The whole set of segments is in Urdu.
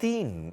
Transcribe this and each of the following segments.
3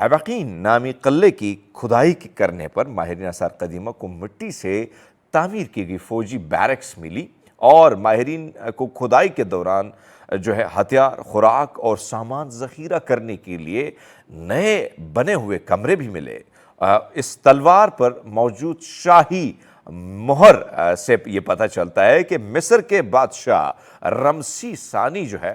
عبقین نامی قلعے کی کھدائی کرنے پر ماہرین آثار قدیمہ کو مٹی سے تعمیر کی گئی فوجی بیرکس ملی اور ماہرین کو کھدائی کے دوران جو ہے ہتھیار، خوراک اور سامان ذخیرہ کرنے کے لیے نئے بنے ہوئے کمرے بھی ملے۔ اس تلوار پر موجود شاہی مہر سے یہ پتہ چلتا ہے کہ مصر کے بادشاہ رمسی ثانی جو ہے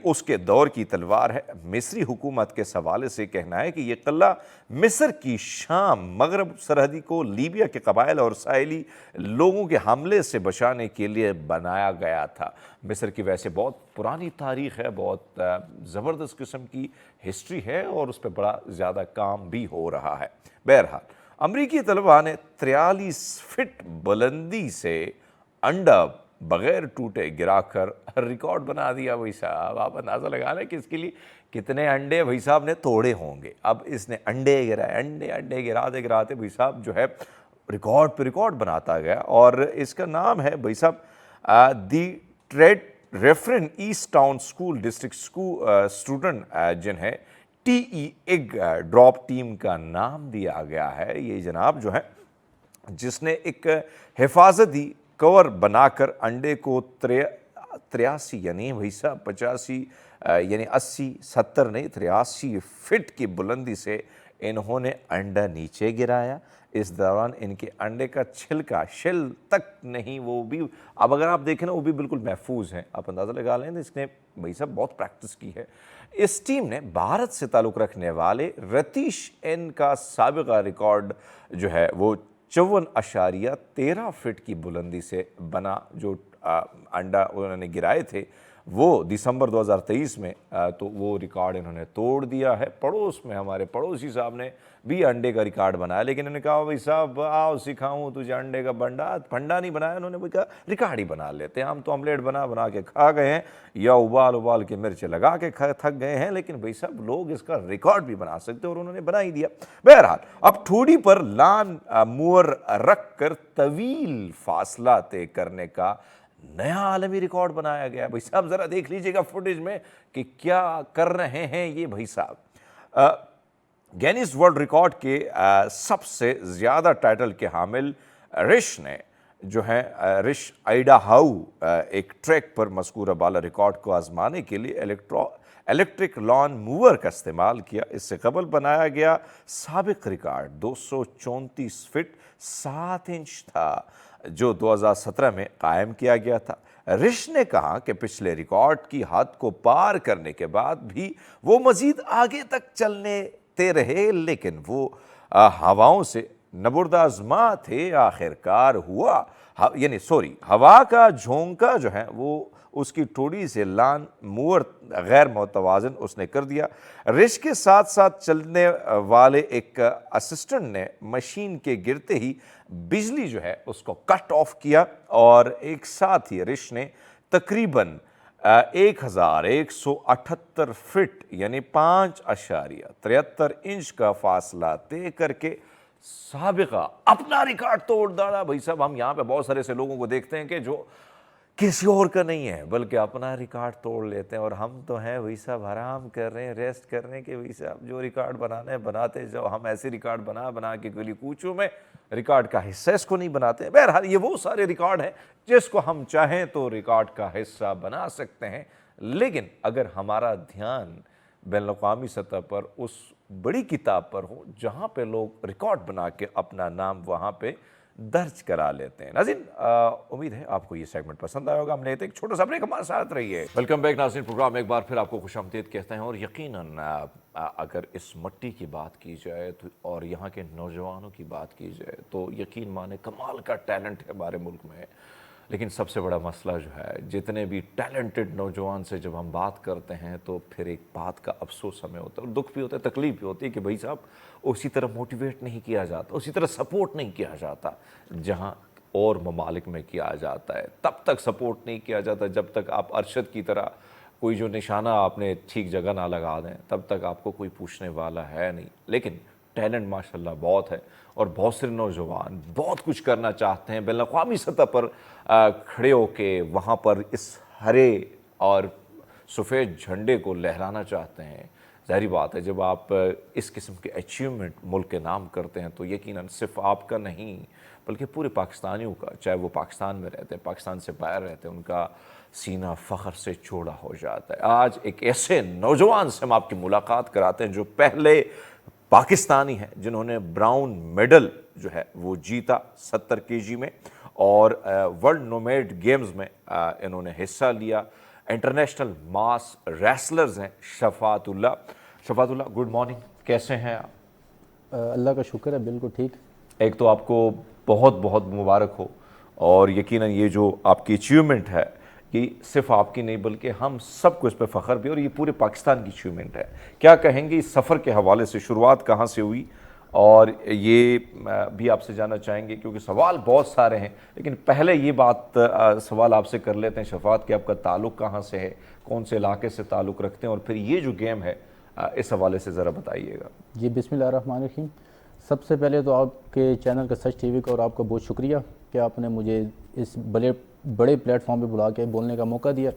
اس کے دور کی تلوار ہے۔ مصری حکومت کے حوالے سے کہنا ہے کہ یہ قلعہ مصر کی شام مغرب سرحدی کو لیبیا کے قبائل اور ساحلی لوگوں کے حملے سے بچانے کے لیے بنایا گیا تھا۔ مصر کی ویسے بہت پرانی تاریخ ہے، بہت زبردست قسم کی ہسٹری ہے اور اس پہ بڑا زیادہ کام بھی ہو رہا ہے۔ بہرحال امریکی طلباء نے 43 فٹ بلندی سے انڈا بغیر ٹوٹے گرا کر ریکارڈ بنا دیا۔ بھائی صاحب آپ اندازہ لگا لیں کہ اس کے لیے کتنے انڈے بھائی صاحب نے توڑے ہوں گے۔ اب اس نے انڈے گرائے، انڈے گراتے بھائی صاحب جو ہے ریکارڈ پہ ریکارڈ بناتا گیا، اور اس کا نام ہے بھائی صاحب دی ٹریڈ ریفرن east town school district student جنہیں T E egg drop team کا نام دیا گیا ہے۔ یہ جناب جو ہے جس نے ایک حفاظتی کور بنا کر انڈے کو 83 یعنی بھائی صاحب 85 یعنی 80 70 نہیں 83 فٹ کی بلندی سے انہوں نے انڈا نیچے گرایا۔ اس دوران ان کے انڈے کا چھلکا شل تک نہیں، وہ بھی اب اگر آپ دیکھیں نا وہ بھی بالکل محفوظ ہیں۔ آپ اندازہ لگا لیں اس نے بھائی صاحب بہت پریکٹس کی ہے۔ اس ٹیم نے بھارت سے تعلق رکھنے والے رتیش این کا سابقہ ریکارڈ جو ہے وہ 54.13 فٹ کی بلندی سے بنا جو انڈا انہوں نے گرائے تھے وہ دسمبر 2023 میں، تو وہ ریکارڈ انہوں نے توڑ دیا ہے۔ پڑوس میں ہمارے پڑوسی صاحب نے بھی انڈے کا ریکارڈ بنایا، لیکن انہوں نے کہا بھائی صاحب آؤ سکھاؤں تجھے انڈے کا پھنڈا نہیں بنایا، انہوں نے کہا ریکارڈ ہی بنا لیتے ہیں، ہم تو آملیٹ بنا کے کھا گئے ہیں یا ابال کے مرچ لگا کے تھک گئے ہیں، لیکن بھائی صاحب لوگ اس کا ریکارڈ بھی بنا سکتے اور انہوں نے بنا ہی دیا۔ بہرحال اب ٹھوڑی پر لان موور رکھ کر طویل فاصلہ طے کرنے کا نیا عالمی ریکارڈ بنایا گیا۔ بھائی صاحب ذرا دیکھ لیجئے گا فوٹیج میں کہ کیا کر رہے ہیں یہ بھائی صاحب۔ گینیس ورلڈ ریکارڈ کے سب سے زیادہ ٹائٹل کے حامل رش نے جو ہے رش آئیڈا ہاؤ ایک ٹریک پر مذکورہ بالا ریکارڈ کو آزمانے کے لیے الیکٹرک لان موور کا استعمال کیا۔ اس سے قبل بنایا گیا سابق ریکارڈ 234 فٹ 7 انچ تھا جو 2017 میں قائم کیا گیا تھا۔ رش نے کہا کہ پچھلے ریکارڈ کی حد کو پار کرنے کے بعد بھی وہ مزید آگے تک چلتے رہے، لیکن وہ ہواؤں سے نبردآزما تھے۔ آخر کار ہوا ہوا کا جھونکا جو ہے وہ اس کی ٹوڑی سے لان موور غیر متوازن اس نے کر دیا۔ رش کے ساتھ ساتھ چلنے والے ایک اسسٹنٹ نے مشین کے گرتے ہی بجلی جو ہے اس کو کٹ آف کیا، اور ایک ساتھ ہی رش نے تقریباً 1178 فٹ یعنی 5.73 انچ کا فاصلہ طے کر کے سابقہ اپنا ریکارڈ توڑ ڈالا۔ بھائی صاحب ہم یہاں پہ بہت سارے ایسے لوگوں کو دیکھتے ہیں کہ جو کسی اور کا نہیں ہے بلکہ اپنا ریکارڈ توڑ لیتے ہیں، اور ہم تو ہیں بھائی صاحب آرام کر رہے ہیں، ریسٹ کر رہے ہیں کہ بھائی صاحب جو ریکارڈ بنانا ہے بناتے جاؤ۔ ہم ایسے ریکارڈ بنا کے گلی کوچوں میں ریکارڈ کا حصہ اس کو نہیں بناتے ہیں۔ بہرحال یہ وہ سارے ریکارڈ ہیں جس کو ہم چاہیں تو ریکارڈ کا حصہ بنا سکتے ہیں، لیکن اگر ہمارا دھیان بین الاقوامی سطح پر اس بڑی کتاب پر ہو جہاں پہ لوگ ریکارڈ بنا کے اپنا نام وہاں پہ درج کرا لیتے ہیں۔ ناظرین امید ہے آپ کو یہ سیگمنٹ پسند آئے ہوگا۔ ہم لیتے ہیں ایک چھوٹا سا بریک، ہمارے ساتھ رہیے۔ ویلکم بیک ناظرین، پروگرام ایک بار پھر آپ کو خوش آمدید کہتے ہیں، اور یقیناً اگر اس مٹی کی بات کی جائے تو اور یہاں کے نوجوانوں کی بات کی جائے تو یقین مانے کمال کا ٹیلنٹ ہے ہمارے ملک میں، لیکن سب سے بڑا مسئلہ جو ہے جتنے بھی ٹیلنٹڈ نوجوان سے جب ہم بات کرتے ہیں تو پھر ایک بات کا افسوس ہمیں ہوتا ہے اور دکھ بھی ہوتا ہے، تکلیف بھی ہوتی ہے کہ بھائی صاحب اسی طرح موٹیویٹ نہیں کیا جاتا، اسی طرح سپورٹ نہیں کیا جاتا جہاں اور ممالک میں کیا جاتا ہے۔ تب تک سپورٹ نہیں کیا جاتا جب تک آپ ارشد کی طرح کوئی جو نشانہ آپ نے ٹھیک جگہ نہ لگا دیں، تب تک آپ کو کوئی پوچھنے والا ہے نہیں۔ لیکن ٹیلنٹ ماشاءاللہ بہت ہے اور بہت سے نوجوان بہت کچھ کرنا چاہتے ہیں، بین الاقوامی سطح پر کھڑے ہو کے وہاں پر اس ہرے اور سفید جھنڈے کو لہرانا چاہتے ہیں، ظاہری بات ہے جب آپ اس قسم کے اچیومنٹ ملک کے نام کرتے ہیں تو یقیناً صرف آپ کا نہیں بلکہ پورے پاکستانیوں کا، چاہے وہ پاکستان میں رہتے ہیں پاکستان سے باہر رہتے ہیں، ان کا سینہ فخر سے چوڑا ہو جاتا ہے۔ آج ایک ایسے نوجوان سے ہم آپ کی ملاقات کراتے ہیں جو پہلے پاکستانی ہیں جنہوں نے براؤن میڈل جو ہے وہ جیتا 70 kg میں، اور ورلڈ نومیڈ گیمز میں انہوں نے حصہ لیا۔ انٹرنیشنل ماس ریسلرز ہیں شفاعت اللہ۔ شفاعت اللہ، گڈ مارننگ، کیسے ہیں آپ؟ اللہ کا شکر ہے، بالکل ٹھیک۔ ایک تو آپ کو بہت بہت مبارک ہو، اور یقیناً یہ جو آپ کی اچیومنٹ ہے یہ صرف آپ کی نہیں بلکہ ہم سب کو اس پہ فخر بھی، اور یہ پورے پاکستان کی اچیومنٹ ہے۔ کیا کہیں گے اس سفر کے حوالے سے، شروعات کہاں سے ہوئی؟ اور یہ بھی آپ سے جاننا چاہیں گے کیونکہ سوال بہت سارے ہیں، لیکن پہلے یہ بات سوال آپ سے کر لیتے ہیں شفاعت کہ آپ کا تعلق کہاں سے ہے، کون سے علاقے سے تعلق رکھتے ہیں، اور پھر یہ جو گیم ہے اس حوالے سے ذرا بتائیے گا۔ جی بسم اللہ الرحمن الرحیم۔ سب سے پہلے تو آپ کے چینل کا سچ ٹی وی کا اور آپ کا بہت شکریہ کہ آپ نے مجھے اس بڑے پلیٹ فارم پہ بلا کے بولنے کا موقع دیا۔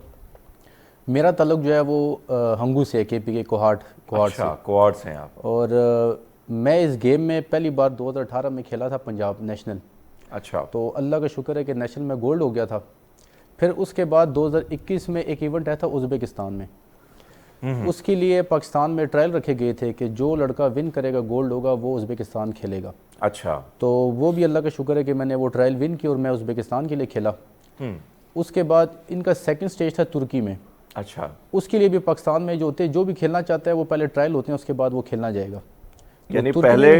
میرا تعلق جو ہے وہ ہنگو سے، کے پی کے کوہاٹ سے۔ کوہاٹ سے ہیں آپ؟ اور میں اس گیم میں پہلی بار 2018 میں کھیلا تھا پنجاب نیشنل۔ اچھا، تو اللہ کا شکر ہے کہ نیشنل میں گولڈ ہو گیا تھا۔ پھر اس کے بعد 2021 میں ایک ایونٹ آیا تھا ازبکستان میں، اس کے لیے پاکستان میں ٹرائل رکھے گئے تھے کہ جو لڑکا ون کرے گا گولڈ ہوگا وہ ازبکستان کھیلے گا۔ اچھا، تو وہ بھی اللہ کا شکر ہے کہ میں نے وہ ٹرائل ون کی اور میں ازبکستان کے لیے کھیلا۔ اس کے بعد ان کا سیکنڈ سٹیج تھا ترکی میں۔ اچھا، اس کے لیے بھی پاکستان میں جو بھی کھیلنا چاہتا ہے وہ پہلے ٹرائل ہوتے ہیں، اس کے بعد وہ کھیلنا جائے گا۔ یعنی پہلے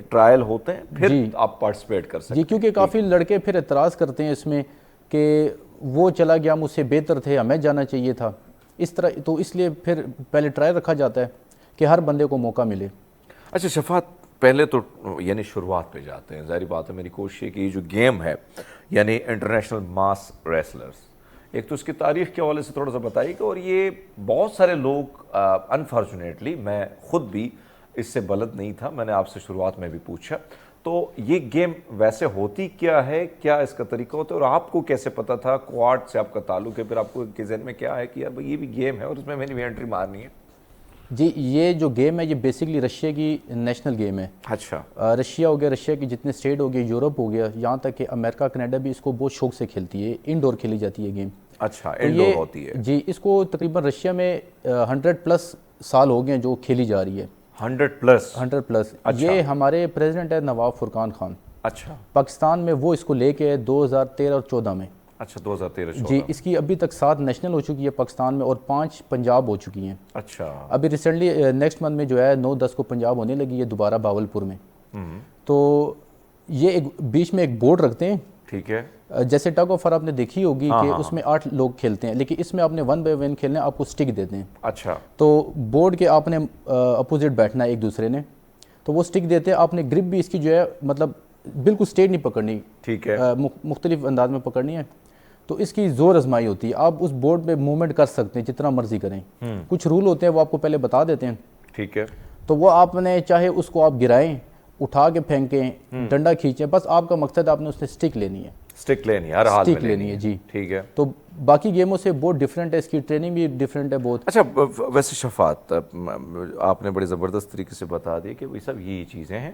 ٹرائل ہوتے ہیں پھر آپ پارٹیسپیٹ کر سکتے ہیں؟ جی، کیونکہ کافی لڑکے پھر اعتراض کرتے ہیں اس میں کہ وہ چلا گیا مجھ سے بہتر تھے، ہمیں جانا چاہیے تھا اس طرح، تو اس لیے پھر پہلے ٹرائل رکھا جاتا ہے کہ ہر بندے کو موقع ملے۔ اچھا شفاعت، پہلے تو یعنی شروعات پہ جاتے ہیں۔ ظاہری بات ہے، میری کوشش ہے کہ یہ جو گیم ہے یعنی انٹرنیشنل ماس ریسلرز، ایک تو اس کی تاریخ کے حوالے سے تھوڑا سا بتائیے کہ، اور یہ بہت سارے لوگ انفارچونیٹلی، میں خود بھی اس سے بلد نہیں تھا، میں نے آپ سے شروعات میں بھی پوچھا، تو یہ گیم ویسے ہوتی کیا ہے، کیا اس کا طریقہ ہوتا ہے، اور آپ کو کیسے پتہ تھا؟ کوارٹ سے آپ کا تعلق ہے، پھر آپ کو کے ذہن میں کیا ہے کہ یار یہ بھی گیم ہے اور اس میں نے بھی انٹری مارنی ہے؟ جی، یہ جو گیم ہے یہ بیسکلی رشیا کی نیشنل گیم ہے۔ اچھا، رشیا ہو گیا، رشیا کی جتنے اسٹیٹ ہو گئے، یورپ ہو گیا، یہاں تک کہ امریکہ کینیڈا بھی اس کو بہت شوق سے کھیلتی ہے، انڈور کھیلی جاتی ہے گیم۔ اچھا، انڈور ہوتی ہے؟ جی، اس کو تقریباً رشیا میں 100+ سال ہو گئے ہیں جو کھیلی جا رہی ہے۔ 100+۔ یہ ہمارے پریزیڈنٹ ہے نواب فرقان خان۔ اچھا، پاکستان میں وہ اس کو لے کے 2013 اور 14 میں۔ اچھا، 2013-14۔ جی، اس کی ابھی تک 7 نیشنل ہو چکی ہے پاکستان میں اور 5 پنجاب ہو چکی ہیں۔ اچھا، ابھی ریسنٹلی نیکسٹ منتھ میں جو ہے 9-10 کو پنجاب ہونے لگی ہے دوبارہ باولپور میں۔ تو یہ ایک بیچ میں ایک بورڈ رکھتے ہیں، ٹھیک ہے، جیسے ٹگ آف وار آپ نے دیکھی ہوگی کہ اس میں 8 لوگ کھیلتے ہیں، لیکن اس میں آپ نے 1 بائی 1 کھیلنا ہے، آپ کو سٹک دیتے ہیں۔ اچھا، تو بورڈ کے آپ نے اپوزٹ بیٹھنا ہے ایک دوسرے نے، تو وہ سٹک دیتے ہیں، آپ نے گرپ بھی اس کی جو ہے مطلب بالکل سٹیٹ نہیں پکڑنی، ٹھیک ہے، مختلف انداز میں پکڑنی ہے۔ تو اس کی زور آزمائی ہوتی ہے، آپ اس بورڈ پہ موومنٹ کر سکتے ہیں جتنا مرضی کریں، کچھ رول ہوتے ہیں وہ آپ کو پہلے بتا دیتے ہیں۔ ٹھیک ہے، تو وہ آپ نے چاہے اس کو آپ گرائیں، اٹھا کے پھینکیں، ڈنڈا کھینچیں، بس آپ کا مقصد آپ نے اس سے سٹک لینی ہے، سٹک لینی ہے، ہر حال میں سٹک لینی ہے۔ جی، ٹھیک ہے۔ تو باقی گیموں سے بہت ڈیفرنٹ ہے، اس کی ٹریننگ بھی ڈیفرنٹ ہے بہت۔ اچھا، ویسے شفاعت آپ نے بڑے زبردست طریقے سے بتا دیا کہ سب یہی چیزیں ہیں،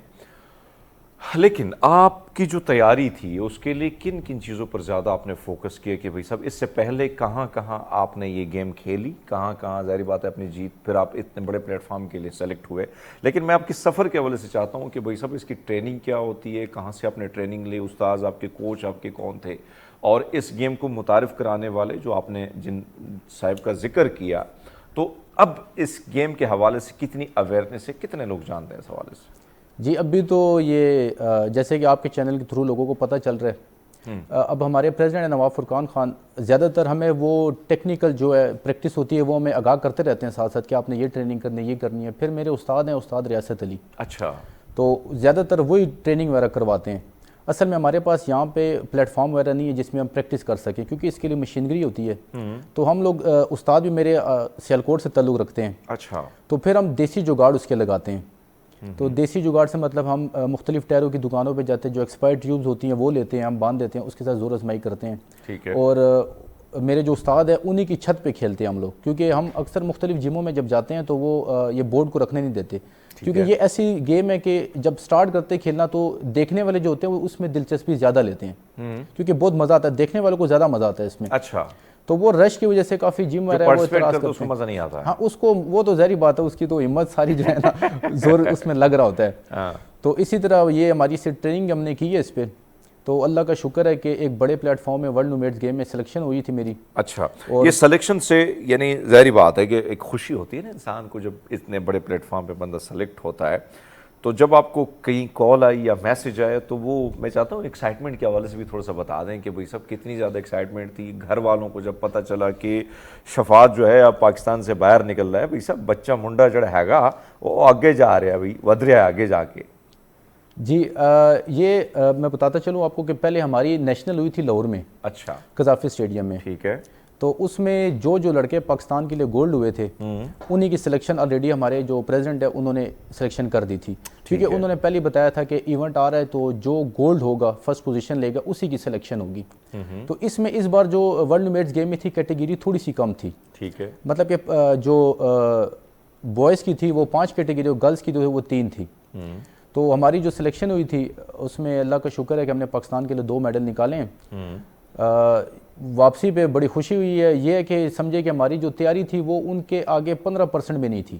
لیکن آپ کی جو تیاری تھی اس کے لیے کن کن چیزوں پر زیادہ آپ نے فوکس کیا کہ بھائی صاحب اس سے پہلے کہاں کہاں آپ نے یہ گیم کھیلی، کہاں کہاں ظاہری بات ہے اپنی جیت، پھر آپ اتنے بڑے پلیٹ فارم کے لیے سیلیکٹ ہوئے، لیکن میں آپ کی سفر کے حوالے سے چاہتا ہوں کہ بھائی صاحب اس کی ٹریننگ کیا ہوتی ہے، کہاں سے آپ نے ٹریننگ لی، استاذ آپ کے کوچ آپ کے کون تھے، اور اس گیم کو متعارف کرانے والے جو آپ نے جن صاحب کا ذکر کیا، تو اب اس گیم کے حوالے سے کتنی اویئرنیس ہے، کتنے لوگ جانتے ہیں اس حوالے سے؟ جی، ابھی تو یہ جیسے کہ آپ کے چینل کے تھرو لوگوں کو پتہ چل رہا ہے، اب ہمارے پریزیڈنٹ نواب فرقان خان زیادہ تر ہمیں وہ ٹیکنیکل جو ہے پریکٹس ہوتی ہے وہ ہمیں آگاہ کرتے رہتے ہیں ساتھ ساتھ کہ آپ نے یہ ٹریننگ کرنی ہے، یہ کرنی ہے۔ پھر میرے استاد ہیں استاد ریاست علی، اچھا، تو زیادہ تر وہی ٹریننگ وغیرہ کرواتے ہیں۔ اصل میں ہمارے پاس یہاں پہ پلیٹ فارم وغیرہ نہیں ہے جس میں ہم پریکٹس کر سکیں، کیونکہ اس کے لیے مشینری ہوتی ہے۔ تو ہم لوگ استاد بھی میرے سیالکوٹ سے تعلق رکھتے ہیں، اچھا، تو پھر ہم دیسی جگاڑ اس کے لگاتے ہیں۔ تو دیسی جگاڑ سے مطلب ہم مختلف ٹائروں کی دکانوں پہ جاتے ہیں، جو ایکسپائر ٹیوبز ہوتی ہیں وہ لیتے ہیں، ہم باندھ دیتے ہیں، اس کے ساتھ زور آزمائی کرتے ہیں، ٹھیک ہے، اور میرے جو استاد ہیں انہی کی چھت پہ کھیلتے ہیں ہم لوگ, کیونکہ ہم اکثر مختلف جموں میں جب جاتے ہیں تو وہ یہ بورڈ کو رکھنے نہیں دیتے, کیونکہ یہ ایسی گیم ہے کہ جب سٹارٹ کرتے کھیلنا تو دیکھنے والے جو ہوتے ہیں وہ اس میں دلچسپی زیادہ لیتے ہیں, کیونکہ بہت مزہ آتا ہے, دیکھنے والوں کو زیادہ مزہ آتا ہے اس میں. اچھا, تو وہ رش کی وجہ سے کافی جم وغیرہ وہ اعتراض کرتے ہیں, مزہ نہیں آتا. ہاں اس کو وہ تو ظاہری بات ہے, اس کی تو ہمت ساری جو ہے نا زور اس میں لگ رہا ہوتا ہے. تو اسی طرح یہ ہماری سے ٹریننگ ہم نے کی ہے اس پہ, تو اللہ کا شکر ہے کہ ایک بڑے پلیٹ فارم میں ورلڈ نومیڈز گیم میں سلیکشن ہوئی تھی میری. اچھا, یہ سلیکشن سے یعنی ظاہری بات ہے کہ ایک خوشی ہوتی ہے نا انسان کو جب اتنے بڑے پلیٹ فارم پہ بندہ سلیکٹ ہوتا ہے, تو جب آپ کو کہیں کال آئی یا میسج آئے تو وہ میں چاہتا ہوں ایکسائٹمنٹ کے حوالے سے بھی تھوڑا سا بتا دیں کہ بھئی صاحب کتنی زیادہ ایکسائٹمنٹ تھی گھر والوں کو جب پتہ چلا کہ شفاعت جو ہے اب پاکستان سے باہر نکل رہا ہے, بھئی صاحب بچہ منڈا جڑا ہے گا وہ آگے جا رہا ہے, بھئی ودھ رہا ہے آگے جا کے. جی یہ میں بتاتا چلوں آپ کو کہ پہلے ہماری نیشنل ہوئی تھی لاہور میں. اچھا, قذافی اسٹیڈیم میں. ٹھیک ہے. تو اس میں جو لڑکے پاکستان کے لیے گولڈ ہوئے تھے انہی کی سلیکشن آلریڈی ہمارے جو پریزیڈنٹ ہے انہوں نے سلیکشن کر دی تھی, کیونکہ انہوں نے پہلے بتایا تھا کہ ایونٹ آ رہا ہے تو جو گولڈ ہوگا فرسٹ پوزیشن لے گا اسی کی سلیکشن ہوگی. تو اس میں اس بار جو ورلڈ نومیڈز گیم میں تھی کیٹیگری تھوڑی سی کم تھی. ٹھیک ہے. مطلب کہ جو بوائز کی تھی وہ 5 کیٹیگری اور گرلز کی جو ہے وہ 3 تھی. تو ہماری جو سلیکشن ہوئی تھی اس میں اللہ کا شکر ہے کہ ہم نے پاکستان کے لیے 2 میڈل نکالے ہیں. واپسی پہ بڑی خوشی ہوئی ہے, یہ ہے کہ سمجھے کہ ہماری جو تیاری تھی وہ ان کے آگے 15% بھی نہیں تھی.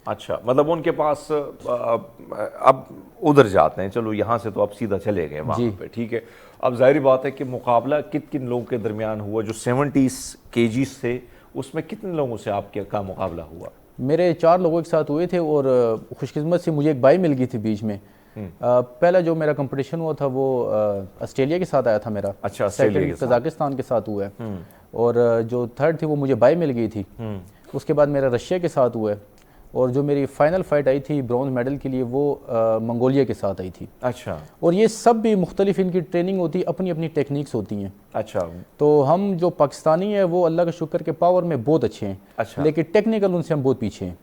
اچھا, مطلب ان کے پاس اب ادھر جاتے ہیں, چلو یہاں سے تو اب سیدھا چلے گئے وہاں پہ, ٹھیک ہے. اب ظاہری بات ہے کہ مقابلہ کن لوگوں کے درمیان ہوا, جو 70 kgs تھے اس میں کتنے لوگوں سے آپ کا مقابلہ ہوا؟ میرے 4 لوگوں کے ساتھ ہوئے تھے, اور خوش قسمت سے مجھے ایک بائی مل گئی تھی بیچ میں. پہلا جو میرا کمپٹیشن ہوا تھا وہ آسٹریلیا کے ساتھ آیا تھا میرا. اچھا, سیکنڈ قزاقستان کے ساتھ ہوا ہے, اور جو تھرڈ تھی وہ مجھے بائی مل گئی تھی. اس کے بعد میرا رشیا کے ساتھ ہوا ہے, اور جو میری فائنل فائٹ آئی تھی برونز میڈل کے لیے وہ منگولیا کے ساتھ آئی تھی. اچھا, اور یہ سب بھی مختلف ان کی ٹریننگ ہوتی ہے, اپنی اپنی ٹیکنیکس ہوتی ہیں. اچھا, تو ہم جو پاکستانی ہیں وہ اللہ کا شکر کے پاور میں بہت اچھے ہیں. اچھا, لیکن ٹیکنیکل ان سے ہم بہت پیچھے ہیں.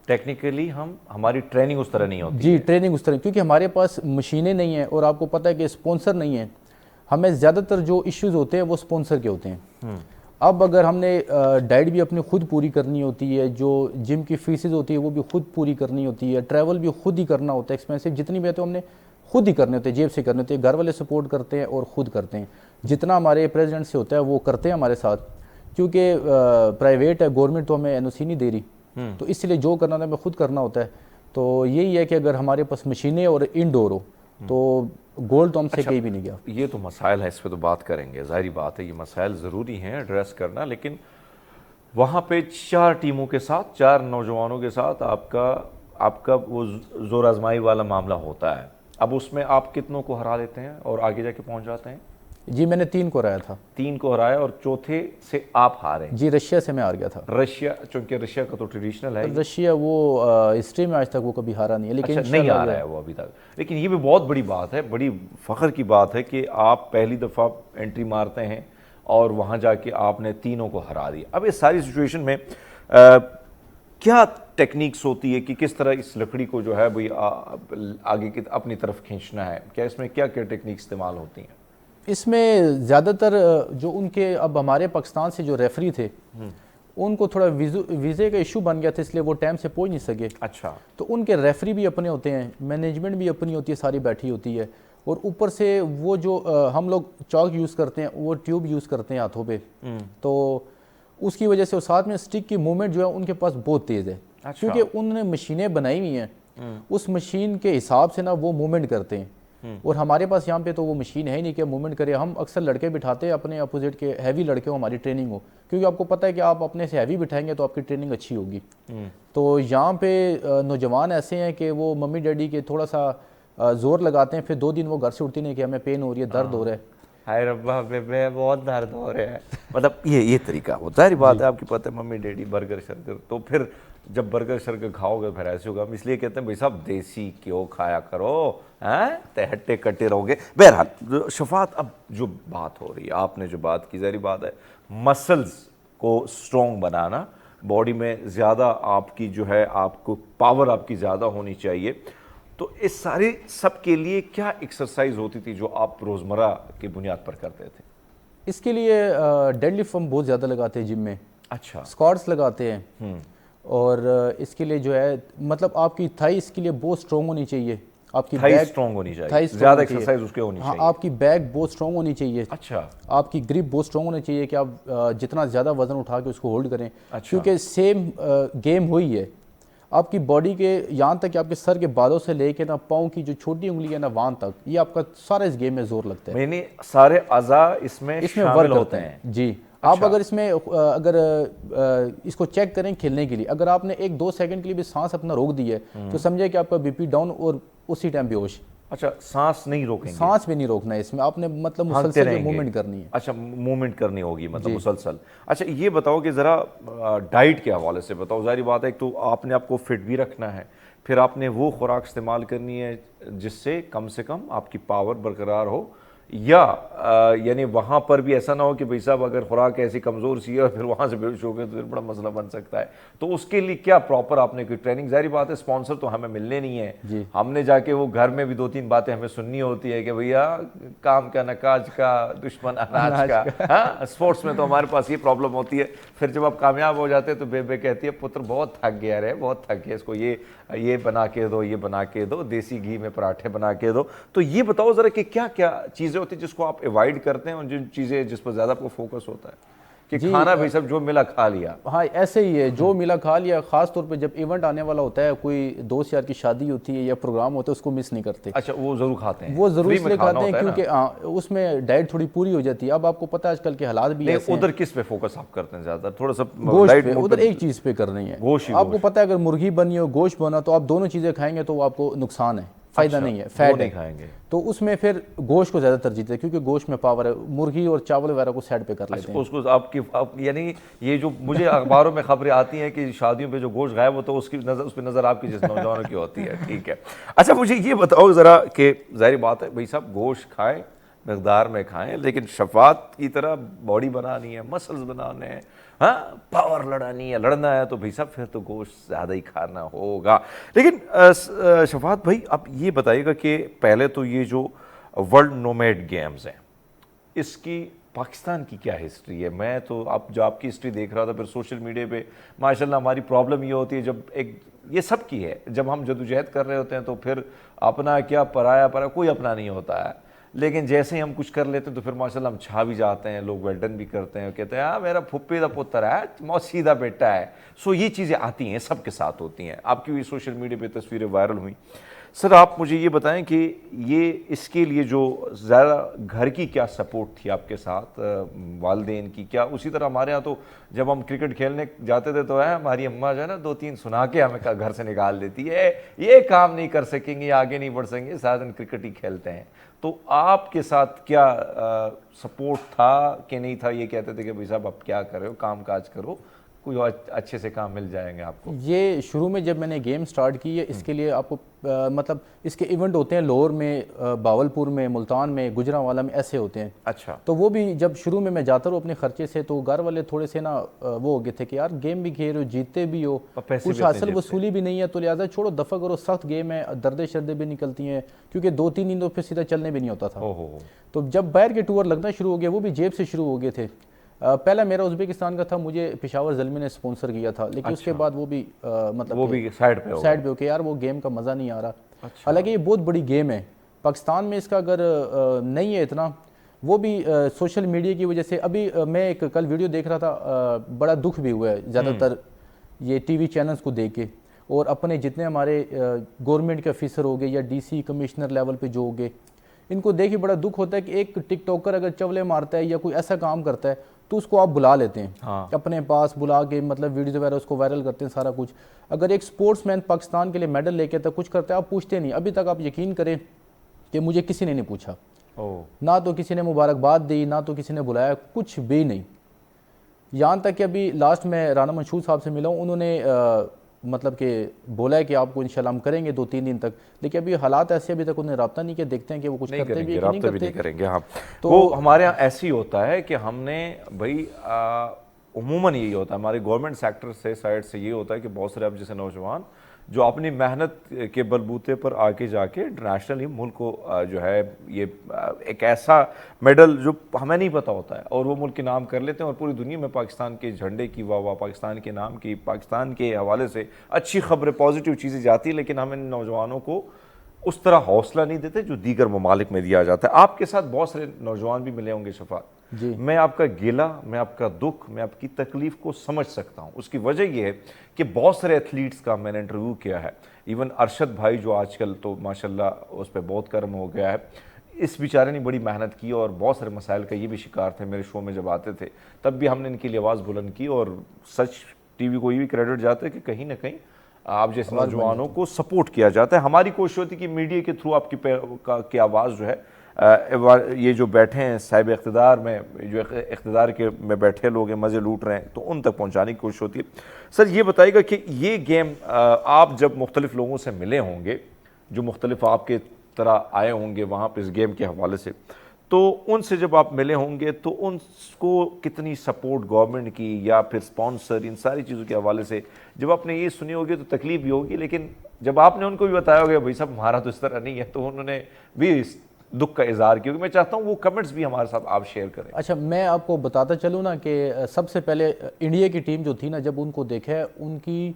ٹیکنیکلی ہماری ٹریننگ اس طرح نہیں ہوتی. جی ٹریننگ اس طرح, کیونکہ ہمارے پاس مشینیں نہیں ہیں, اور آپ کو پتہ ہے کہ اسپانسر نہیں ہیں. ہمیں زیادہ تر جو ایشوز ہوتے ہیں وہ اسپانسر کے ہوتے ہیں. اب اگر ہم نے ڈائٹ بھی اپنی خود پوری کرنی ہوتی ہے, جو جم کی فیسز ہوتی ہے وہ بھی خود پوری کرنی ہوتی ہے, ٹریول بھی خود ہی کرنا ہوتا ہے, ایکسپینسو جتنی بھی ہے تو ہم نے خود ہی کرنے ہوتے ہیں, جیب سے کرنے ہوتے ہیں. گھر والے سپورٹ کرتے ہیں اور خود کرتے ہیں. جتنا ہمارے پریزیڈنٹ سے ہوتا ہے وہ کرتے ہیں ہمارے ساتھ, کیونکہ پرائیویٹ ہے, گورنمنٹ تو ہمیں NOC نہیں دے رہی, تو اس لیے جو کرنا ہے ہمیں خود کرنا ہوتا ہے. تو یہی ہے کہ اگر ہمارے پاس مشینیں اور انڈور ہو تو گولڈ تو ہم سے کہیں بھی نہیں گیا. یہ تو مسائل ہیں, اس پہ تو بات کریں گے, ظاہری بات ہے یہ مسائل ضروری ہیں ایڈریس کرنا. لیکن وہاں پہ 4 ٹیموں کے ساتھ 4 نوجوانوں کے ساتھ آپ کا وہ زور آزمائی والا معاملہ ہوتا ہے. اب اس میں آپ کتنوں کو ہرا دیتے ہیں اور آگے جا کے پہنچ جاتے ہیں؟ جی میں نے 3 کو ہرایا تھا. 3 کو ہرایا, اور چوتھے سے آپ ہارے؟ جی رشیا سے میں ہار گیا تھا. رشیا, چونکہ رشیا کا تو ٹریڈیشنل ہے, رشیا وہ ہسٹری میں آج تک وہ کبھی ہارا نہیں ہے, لیکن نہیں آ رہا ہے وہ ابھی تک. لیکن یہ بھی بہت بڑی بات ہے, بڑی فخر کی بات ہے کہ آپ پہلی دفعہ انٹری مارتے ہیں اور وہاں جا کے آپ نے 3 کو ہرا دیا. اب اس ساری سچویشن میں کیا ٹیکنیکس ہوتی ہے کہ کس طرح اس لکڑی کو جو ہے بھئی آگے کی اپنی طرف کھینچنا ہے, کیا اس میں کیا ٹیکنیکس استعمال ہوتی ہیں؟ اس میں زیادہ تر جو ان کے اب ہمارے پاکستان سے جو ریفری تھے ان کو تھوڑا ویزے کا ایشو بن گیا تھا, اس لیے وہ ٹائم سے پہنچ نہیں سکے. اچھا, تو ان کے ریفری بھی اپنے ہوتے ہیں, مینجمنٹ بھی اپنی ہوتی ہے, ساری بیٹھی ہوتی ہے, اور اوپر سے وہ جو ہم لوگ چاک یوز کرتے ہیں وہ ٹیوب یوز کرتے ہیں ہاتھوں پہ, تو اس کی وجہ سے ساتھ میں سٹک کی موومنٹ جو ہے ان کے پاس بہت تیز ہے. کیونکہ انہوں نے مشینیں بنائی ہوئی ہیں, اس مشین کے حساب سے نا وہ موومنٹ کرتے ہیں, اور ہمارے پاس یہاں پہ تو وہ مشین ہے ہی نہیں کہ موومنٹ کرے. ہم اکثر لڑکے بٹھاتے ہیں اپنے اپوزٹ کے, ہیوی لڑکے ہو, ہماری ٹریننگ ہو, کیونکہ آپ کو پتہ ہے کہ آپ اپنے سے ہیوی بٹھائیں گے تو آپ کی ٹریننگ اچھی ہوگی. تو یہاں پہ نوجوان ایسے ہیں کہ وہ ممی ڈیڈی کے تھوڑا سا زور لگاتے ہیں, پھر 2 دن وہ گھر سے اٹھتی نہیں کہ ہمیں پین ہو رہی ہے, درد ہو رہا ہے. ہائے ربا بے بہت درد ہو رہا ہے. مطلب یہ طریقہ ہوتا ہے. ظاہری بات ہے, آپ کی پتہ ہے ممی ڈیڈی برگر شرگر, تو پھر جب برگر شرگر کھاؤ گے پھر ایسے ہوگا. ہم اس لیے کہتے ہیں بھائی صاحب دیسی کیوں کھایا کرو, ہٹے کٹے رہو گے. بہرحال شفاعت, اب جو بات ہو رہی ہے, آپ نے جو بات کی, ظاہری بات ہے مسلز کو سٹرونگ بنانا, باڈی میں زیادہ آپ کی جو ہے آپ کو پاور آپ کی زیادہ ہونی چاہیے. تو اس سارے سب کے لیے کیا ایکسرسائز ہوتی تھی جو آپ روزمرہ کی بنیاد پر کرتے تھے؟ اس کے لیے ڈیڈ لفٹ ہم بہت زیادہ لگاتے ہیں جم میں, اچھا اسکواٹس لگاتے ہیں, اور اس کے لیے جو ہے مطلب آپ کی تھائی اس کے لیے بہت اسٹرانگ ہونی چاہیے, آپ کی تھائی بیک اسٹرانگ ہونی چاہیے, تھائی زیادہ ایکسرسائز اس کے ہونی ہاں, چاہیے. آپ کی بیک بہت اسٹرانگ ہونی چاہیے, اچھا آپ کی گرپ بہت اسٹرانگ ہونی چاہیے کہ آپ جتنا زیادہ وزن اٹھا کے اس کو ہولڈ کریں, اچھا. کیونکہ سیم گیم وہی ہے, آپ کی باڈی کے یہاں تک کہ آپ کے سر کے بالوں سے لے کے نا پاؤں کی جو چھوٹی انگلی ہے نا وہاں تک, یہ آپ کا سارا اس گیم میں زور لگتا ہے, یعنی سارے اعضاء اس میں شامل ہوتے ہیں. جی آپ اگر اس میں اگر اس کو چیک کریں کھیلنے کے لیے, اگر آپ نے 1-2 سیکنڈ کے لیے بھی سانس اپنا روک دی ہے تو سمجھے کہ آپ کا بی پی ڈاؤن اور اسی ٹائم بے ہوش. اچھا سانس نہیں روکیں گے, سانس بھی نہیں روکنا ہے اس میں, آپ نے مطلب مسلسل موومنٹ کرنی ہے. اچھا موومنٹ کرنی ہوگی مطلب مسلسل. اچھا یہ بتاؤ کہ ذرا ڈائٹ کے حوالے سے بتاؤ. ظاہری بات ہے ایک تو آپ نے آپ کو فٹ بھی رکھنا ہے, پھر آپ نے وہ خوراک استعمال کرنی ہے جس سے کم آپ کی پاور برقرار ہو, یا یعنی وہاں پر بھی ایسا نہ ہو کہ بھائی صاحب اگر خوراک ایسی کمزور سی ہے اور پھر وہاں سے بے ہوش ہو گئے تو پھر بڑا مسئلہ بن سکتا ہے. تو اس کے لیے کیا پراپر آپ نے کوئی ٹریننگ؟ ظاہری بات ہے اسپانسر تو ہمیں ملنے نہیں ہے, ہم نے جا کے وہ گھر میں بھی 2-3 باتیں ہمیں سننی ہوتی ہے کہ بھیا کام کا نکاج کا دشمن اناج کا. ہاں اسپورٹس میں تو ہمارے پاس یہ پرابلم ہوتی ہے, پھر جب آپ کامیاب ہو جاتے ہیں تو بے کہتی ہے پتر بہت تھک گیا رہے, بہت تھک گیا, اس کو یہ بنا کے دو, یہ بنا کے دو, دیسی گھی میں پراٹھے بنا کے دو. تو یہ بتاؤ ذرا کہ کیا کیا چیزیں ہوتی ہیں جس کو آپ اوائڈ کرتے ہیں, اور جن چیزیں جس پر زیادہ آپ کو فوکس ہوتا ہے کہ کھانا بھی سب جو ملا کھا لیا؟ ہاں ایسے ہی ہے, جو ملا کھا لیا. خاص طور پہ جب ایونٹ آنے والا ہوتا ہے, کوئی دوست یار کی شادی ہوتی ہے یا پروگرام ہوتا ہے, اس کو مس نہیں کرتے. اچھا وہ ضرور کھاتے ہیں, وہ ضرور اس لیے کھاتے ہیں کیونکہ اس میں ڈائٹ تھوڑی پوری ہو جاتی ہے. اب آپ کو پتہ ہے آج کل کے حالات بھی ایسے ہیں. ادھر کس پہ فوکس آپ کرتے ہیں زیادہ؟ تھوڑا سا گوشت پہ, ادھر ایک چیز پہ کرنی ہے. آپ کو پتہ ہے اگر مرغی بنی ہو, گوشت بنا, تو آپ دونوں چیزیں کھائیں گے تو وہ آپ کو نقصان ہے, فائدہ نہیں ہے, فیٹ نہیں کھائیں گے. تو اس میں پھر گوشت کو زیادہ ترجیح دیتے ہیں کیونکہ گوشت میں پاور ہے. مرغی اور چاول وغیرہ کو سائڈ پہ کر لیتے ہیں. اس کو آپ کی یعنی یہ جو مجھے اخباروں میں خبریں آتی ہیں کہ شادیوں پہ جو گوشت غائب ہوتا ہے اس پہ نظر آپ کی جس نوجوانوں کی ہوتی ہے. ٹھیک ہے. اچھا مجھے یہ بتاؤ ذرا کہ ظاہری بات ہے بھائی صاحب گوشت کھائیں, مقدار میں کھائیں, لیکن شفاعت کی طرح باڈی بنانی ہے, مسلز بنانے ہیں, ہاں پاور لڑنا ہے تو بھائی صاحب پھر تو گوشت زیادہ ہی کھانا ہوگا. لیکن شفاعت بھائی آپ یہ بتائیے گا کہ پہلے تو یہ جو ورلڈ نومیڈ گیمز ہیں اس کی پاکستان کی کیا ہسٹری ہے؟ میں تو آپ کی ہسٹری دیکھ رہا تھا, پھر سوشل میڈیا پہ ماشاءاللہ ہماری پرابلم یہ ہوتی ہے جب یہ سب کی ہے, جب ہم جدوجہد کر رہے ہوتے ہیں تو پھر اپنا کیا پرایا کوئی اپنا نہیں ہوتا ہے, لیکن جیسے ہی ہم کچھ کر لیتے ہیں تو پھر ماشاءاللہ ہم چھا بھی جاتے ہیں, لوگ ویلڈن بھی کرتے ہیں, کہتے ہیں ہاں میرا پھپھی دا پتر ہے, موسی دا بیٹا ہے. سو یہ چیزیں آتی ہیں, سب کے ساتھ ہوتی ہیں. آپ کی بھی سوشل میڈیا پہ تصویریں وائرل ہوئیں. سر آپ مجھے یہ بتائیں کہ یہ اس کے لیے جو زیادہ گھر کی کیا سپورٹ تھی آپ کے ساتھ, والدین کی کیا؟ اسی طرح ہمارے ہاں تو جب ہم کرکٹ کھیلنے جاتے تھے تو ہماری اماں جو ہے نا 2-3 سنا کے ہمیں گھر سے نکال دیتی ہے, یہ کام نہیں کر سکیں گے, آگے نہیں بڑھ سکیں گے, سارا دن کرکٹ ہی کھیلتے ہیں. تو آپ کے ساتھ کیا سپورٹ تھا کہ نہیں تھا؟ یہ کہتے تھے کہ بھائی صاحب آپ کیا کر رہے ہو, کام کاج کرو, کوئی اچھے سے کام مل جائیں گے آپ کو؟ یہ شروع میں جب میں نے گیم سٹارٹ کی ہے, اس کے لیے آپ کو مطلب اس کے ایونٹ ہوتے ہیں لاہور میں, باولپور میں, ملتان میں, گجرانوالہ میں, ایسے ہوتے ہیں. اچھا. تو وہ بھی جب شروع میں جاتا رہوں اپنے خرچے سے, تو گھر والے تھوڑے سے نا وہ ہو گئے تھے کہ یار گیم بھی کھیل رہے ہو, جیتے بھی ہو, کچھ حاصل وصولی بھی نہیں ہے, تو لہٰذا چھوڑو دفع کرو, سخت گیم ہے, دردیں شردیں بھی نکلتی ہیں, کیونکہ 2-3 دن تو پھر سیدھا چلنے بھی نہیں ہوتا تھا. تو جب باہر کے ٹور لگنا شروع ہو گیا, وہ بھی جیب سے شروع ہو گئے تھے. پہلا میرا ازبکستان کا تھا, مجھے پشاور زلمی نے سپانسر کیا تھا, لیکن اس کے بعد وہ بھی مطلب وہ بھی سائڈ پہ ہو کہ یار وہ گیم کا مزہ نہیں آ رہا. حالانکہ یہ بہت بڑی گیم ہے پاکستان میں, اس کا اگر نہیں ہے اتنا, وہ بھی سوشل میڈیا کی وجہ سے. ابھی میں ایک کل ویڈیو دیکھ رہا تھا, بڑا دکھ بھی ہوا ہے زیادہ تر یہ ٹی وی چینلز کو دیکھ کے, اور اپنے جتنے ہمارے گورنمنٹ کے آفیسر ہو گئے یا ڈی سی کمشنر لیول پہ جو ہو گئے, ان کو دیکھ کے بڑا دکھ ہوتا ہے کہ ایک ٹک ٹاکر اگر چولے مارتا ہے یا کوئی ایسا کام کرتا ہے تو اس کو آپ بلا لیتے ہیں اپنے پاس, بلا کے مطلب ویڈیوز وغیرہ اس کو وائرل کرتے ہیں سارا کچھ. اگر ایک سپورٹس مین پاکستان کے لیے میڈل لے کے تک کچھ کرتا ہے, آپ پوچھتے نہیں. ابھی تک آپ یقین کریں کہ مجھے کسی نے نہیں پوچھا, نہ تو کسی نے مبارکباد دی, نہ تو کسی نے بلایا, کچھ بھی نہیں. یہاں تک کہ ابھی لاسٹ میں رانا منشور صاحب سے ملا ہوں, انہوں نے مطلب کہ بولا ہے کہ آپ کو انشاءاللہ ہم کریں گے 2-3 دن تک, لیکن ابھی حالات ایسے ابھی تک انہیں رابطہ نہیں کیا, دیکھتے ہیں کہ وہ کچھ کرتے بھی رابطہ بھی نہیں کریں گے. ہاں تو ہمارے یہاں ایسی ہوتا ہے کہ ہم نے بھائی عموماً یہی ہوتا ہے ہمارے گورنمنٹ سیکٹر سے سائڈ سے, یہ ہوتا ہے کہ بہت سارے اب جیسے نوجوان جو اپنی محنت کے بلبوتے پر آگے جا کے انٹرنیشنلی ملک کو جو ہے یہ ایک ایسا میڈل جو ہمیں نہیں پتہ ہوتا ہے اور وہ ملک کے نام کر لیتے ہیں اور پوری دنیا میں پاکستان کے جھنڈے کی واہ پاکستان کے نام کی پاکستان کے حوالے سے اچھی خبریں پازیٹیو چیزیں جاتی ہیں، لیکن ہم ان نوجوانوں کو اس طرح حوصلہ نہیں دیتے جو دیگر ممالک میں دیا جاتا ہے۔ آپ کے ساتھ بہت سارے نوجوان بھی ملے ہوں گے شفاعت، میں آپ کا گیلا، میں آپ کا دکھ، میں آپ کی تکلیف کو سمجھ سکتا ہوں۔ اس کی وجہ یہ ہے کہ بہت سارے ایتھلیٹس کا میں نے انٹرویو کیا ہے، ایون ارشد بھائی جو آج کل تو ماشاءاللہ اس پہ بہت کرم ہو گیا ہے، اس بیچارے نے بڑی محنت کی اور بہت سارے مسائل کا یہ بھی شکار تھے، میرے شو میں جب آتے تھے تب بھی ہم نے ان کے لیے آواز بلند کی، اور سچ ٹی وی کو یہ بھی کریڈٹ جاتا ہے کہ کہیں نہ کہیں آپ جیسے نوجوانوں کو سپورٹ کیا جاتا ہے۔ ہماری کوشش ہوتی ہے کہ میڈیا کے تھرو آپ کی آواز جو ہے یہ جو بیٹھے ہیں صاحب اقتدار میں، جو اقتدار کے میں بیٹھے لوگ ہیں مزے لوٹ رہے ہیں، تو ان تک پہنچانے کی کوشش ہوتی ہے۔ سر یہ بتائیے گا کہ یہ گیم آپ جب مختلف لوگوں سے ملے ہوں گے جو مختلف آپ کے طرح آئے ہوں گے وہاں پہ اس گیم کے حوالے سے، تو ان سے جب آپ ملے ہوں گے تو ان کو کتنی سپورٹ گورنمنٹ کی یا پھر سپانسر، ان ساری چیزوں کے حوالے سے جب آپ نے یہ سنی ہوگی تو تکلیف بھی ہوگی، لیکن جب آپ نے ان کو بھی بتایا ہوگا بھائی صاحب ہمارا تو اس طرح نہیں ہے، تو انہوں نے بھی اس دکھ کا اظہار کیا، کیونکہ میں چاہتا ہوں وہ کمنٹس بھی ہمارے ساتھ آپ شیئر کریں۔ اچھا، میں آپ کو بتاتا چلوں نا کہ سب سے پہلے انڈیا کی ٹیم جو تھی نا، جب ان کو دیکھا ہے ان کی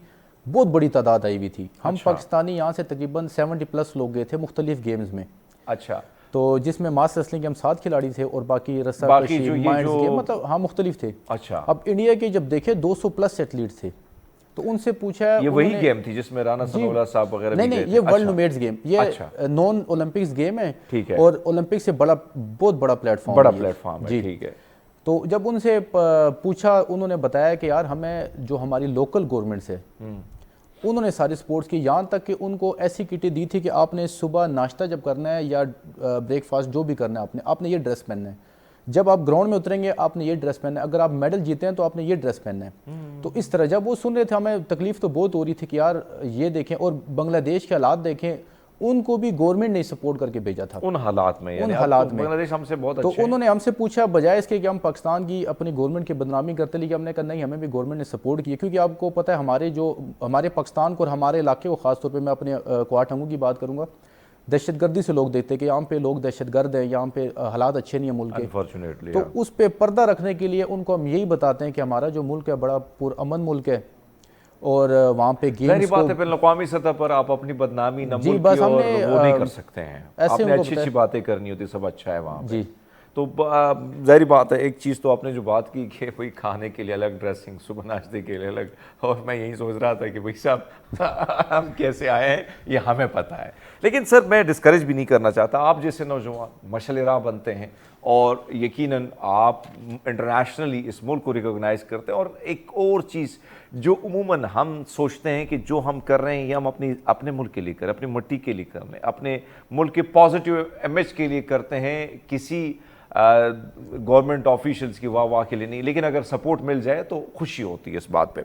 بہت بڑی تعداد آئی ہوئی تھی۔ ہم پاکستانی یہاں سے تقریباً 70+ لوگ گئے تھے مختلف گیمز میں، اچھا، تو جس میں ماس ریسلنگ کے ہم 7 کھلاڑی تھے اور باقی رسا کشی، مائنڈز گیم، مطلب ہاں مختلف تھے۔ اچھا، اب انڈیا کے جب دیکھے 200+ ایتھلیٹ تھے، تو ان سے پوچھا، یہ وہی گیم تھی جس میں رانا ثناء اللہ صاحب وغیرہ بھی گئے تھے؟ نہیں، یہ ورلڈ نومیڈز گیم، یہ نون اولمپکس گیم ہے، اور اولمپک سے بہت بڑا پلیٹ فارم ہے، ٹھیک ہے۔ تو جب ان سے پوچھا، انہوں نے بتایا کہ یار ہمیں جو ہماری لوکل گورنمنٹس ہے انہوں نے سارے سپورٹس کی، یہاں تک کہ ان کو ایسی کٹیں دی تھی کہ آپ نے صبح ناشتہ جب کرنا ہے یا بریک فاسٹ جو بھی کرنا ہے آپ نے یہ ڈریس پہننا ہے، جب آپ گراؤنڈ میں اتریں گے آپ نے یہ ڈریس پہننا ہے، اگر آپ میڈل جیتے ہیں تو آپ نے یہ ڈریس پہننا ہے۔ تو اس طرح جب وہ سن رہے تھے ہمیں تکلیف تو بہت ہو رہی تھی کہ یار یہ دیکھیں، اور بنگلہ دیش کے حالات دیکھیں، ان کو بھی گورنمنٹ نے سپورٹ کر کے بھیجا تھا ان حالات میں، بنگلہ دیش ہم سے بہت تو انہوں نے ہم سے پوچھا بجائے اس کے کہ ہم پاکستان کی اپنی گورنمنٹ کی بدنامی کرتے، لیکن ہم نے کہا نہیں، ہمیں بھی گورنمنٹ نے سپورٹ کی، کیونکہ آپ کو پتہ ہے ہمارے پاکستان کو اور ہمارے علاقے کو، خاص طور پہ میں اپنے کوآٹنگو کی بات کروں گا، دہشت گردی سے لوگ دیکھتے کہ یہاں پہ لوگ دہشت گرد ہیں، یہاں پہ حالات اچھے نہیں ہیں ملک کے، تو اس پہ پردہ رکھنے کے لیے ان کو ہم یہی بتاتے ہیں کہ ہمارا جو ملک ہے بڑا پرامن ملک ہے، اور وہاں پہ ظاہری بات ہے پھر اقوامی سطح پر آپ اپنی بدنامی نہ ملک کی اور وہ نہیں کر سکتے ہیں، آپ نے اچھی اچھی باتیں کرنی ہوتی، سب اچھا ہے وہاں پہ، تو ظاہری بات ہے۔ ایک چیز تو آپ نے جو بات کی کہ بھئی کھانے کے لیے الگ ڈریسنگ، صبح ناشتے کے لیے الگ، اور میں یہی سوچ رہا تھا کہ بھئی صاحب ہم کیسے آئے ہیں یہ ہمیں پتہ ہے، لیکن سر میں ڈسکریج بھی نہیں کرنا چاہتا، آپ جیسے نوجوان مشعل راہ بنتے ہیں اور یقیناً آپ انٹرنیشنلی اس ملک کو ریکگنائز کرتے ہیں، اور ایک اور چیز جو عموماً ہم سوچتے ہیں کہ جو ہم کر رہے ہیں یہ ہم اپنے ملک کے لیے کر رہے ہیں، اپنی مٹی کے لیے کر رہے ہیں، اپنے ملک کے پازیٹیو امیج کے لیے کرتے ہیں، کسی گورنمنٹ آفیشلز کی واہ کے لیے نہیں، لیکن اگر سپورٹ مل جائے تو خوشی ہوتی ہے اس بات پہ۔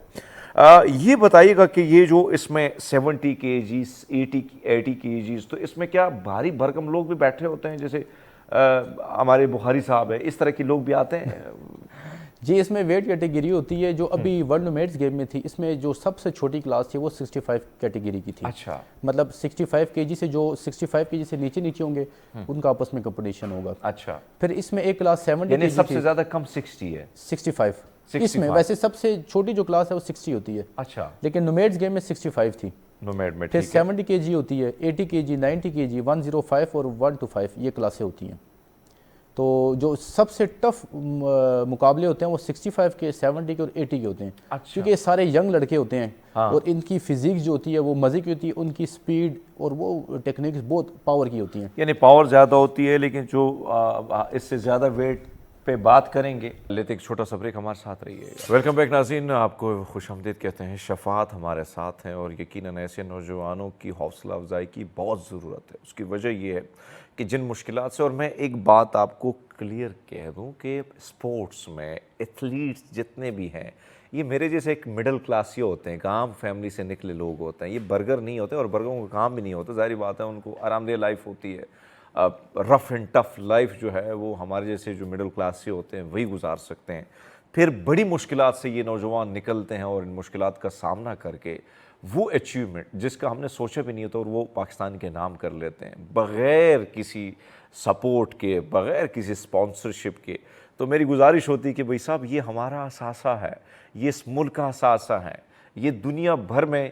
یہ بتائیے گا کہ یہ جو اس میں 70 kgs 80 kgs، تو اس میں کیا بھاری بھرکم لوگ بھی بیٹھے ہوتے ہیں، جیسے ہمارے بخاری صاحب ہیں، اس طرح کے لوگ بھی آتے ہیں؟ جی، اس میں ویٹ کیٹیگری ہوتی ہے جو ابھی ورلڈ نومیڈز گیم میں تھی، اس میں جو سب سے چھوٹی کلاس تھی وہ 65 کیٹیگری کی تھی۔ اچھا، مطلب 65 kg سے جو 65 kg سے نیچے ہوں گے ان کا آپس میں کمپٹیشن ہوگا۔ اچھا، پھر اس میں ایک کلاس 70 یعنی سب سے زیادہ کم 60 ہے؟ 65 اس میں، ویسے سب سے چھوٹی جو کلاس ہے وہ 60 ہوتی ہے، اچھا، لیکن نومیڈز گیم میں 65 تھی۔ نومیڈ میں پھر 70 kg ہوتی ہے، 80 kg، 90 kg، 105 اور 125 یہ کلاسیں ہوتی ہیں۔ تو جو سب سے ٹف مقابلے ہوتے ہیں وہ 65 کے، 70 کے اور 80 کے ہوتے ہیں، کیونکہ یہ سارے ینگ لڑکے ہوتے ہیں اور ان کی فزیکس جو ہوتی ہے وہ مزے کی ہوتی ہے، ان کی سپیڈ اور وہ ٹیکنیکس بہت پاور کی ہوتی ہیں، یعنی پاور زیادہ ہوتی ہے، لیکن جو اس سے زیادہ ویٹ پہ بات کریں گے، لیتے ایک چھوٹا سا بریک، ہمارے ساتھ رہیے۔ ویلکم بیک ناظرین، آپ کو خوش آمدید کہتے ہیں۔ شفاعت ہمارے ساتھ ہیں اور یقیناً ایسے نوجوانوں کی حوصلہ افزائی کی بہت ضرورت ہے۔ اس کی وجہ یہ ہے کہ جن مشکلات سے، اور میں ایک بات آپ کو کلیئر کہہ دوں کہ سپورٹس میں ایتھلیٹس جتنے بھی ہیں یہ میرے جیسے ایک مڈل کلاسی ہوتے ہیں، عام فیملی سے نکلے لوگ ہوتے ہیں، یہ برگر نہیں ہوتے اور برگروں کا کام بھی نہیں ہوتا، ظاہری بات ہے ان کو آرام دہ لائف ہوتی ہے، رف اینڈ ٹف لائف جو ہے وہ ہمارے جیسے جو مڈل کلاس سے ہوتے ہیں وہی گزار سکتے ہیں۔ پھر بڑی مشکلات سے یہ نوجوان نکلتے ہیں اور ان مشکلات کا سامنا کر کے وہ اچیومنٹ جس کا ہم نے سوچا بھی نہیں ہوتا اور وہ پاکستان کے نام کر لیتے ہیں بغیر کسی سپورٹ کے, بغیر کسی اسپانسرشپ کے. تو میری گزارش ہوتی ہے کہ بھائی صاحب یہ ہمارا اثاثہ ہے, یہ اس ملک کا اثاثہ ہے, یہ دنیا بھر میں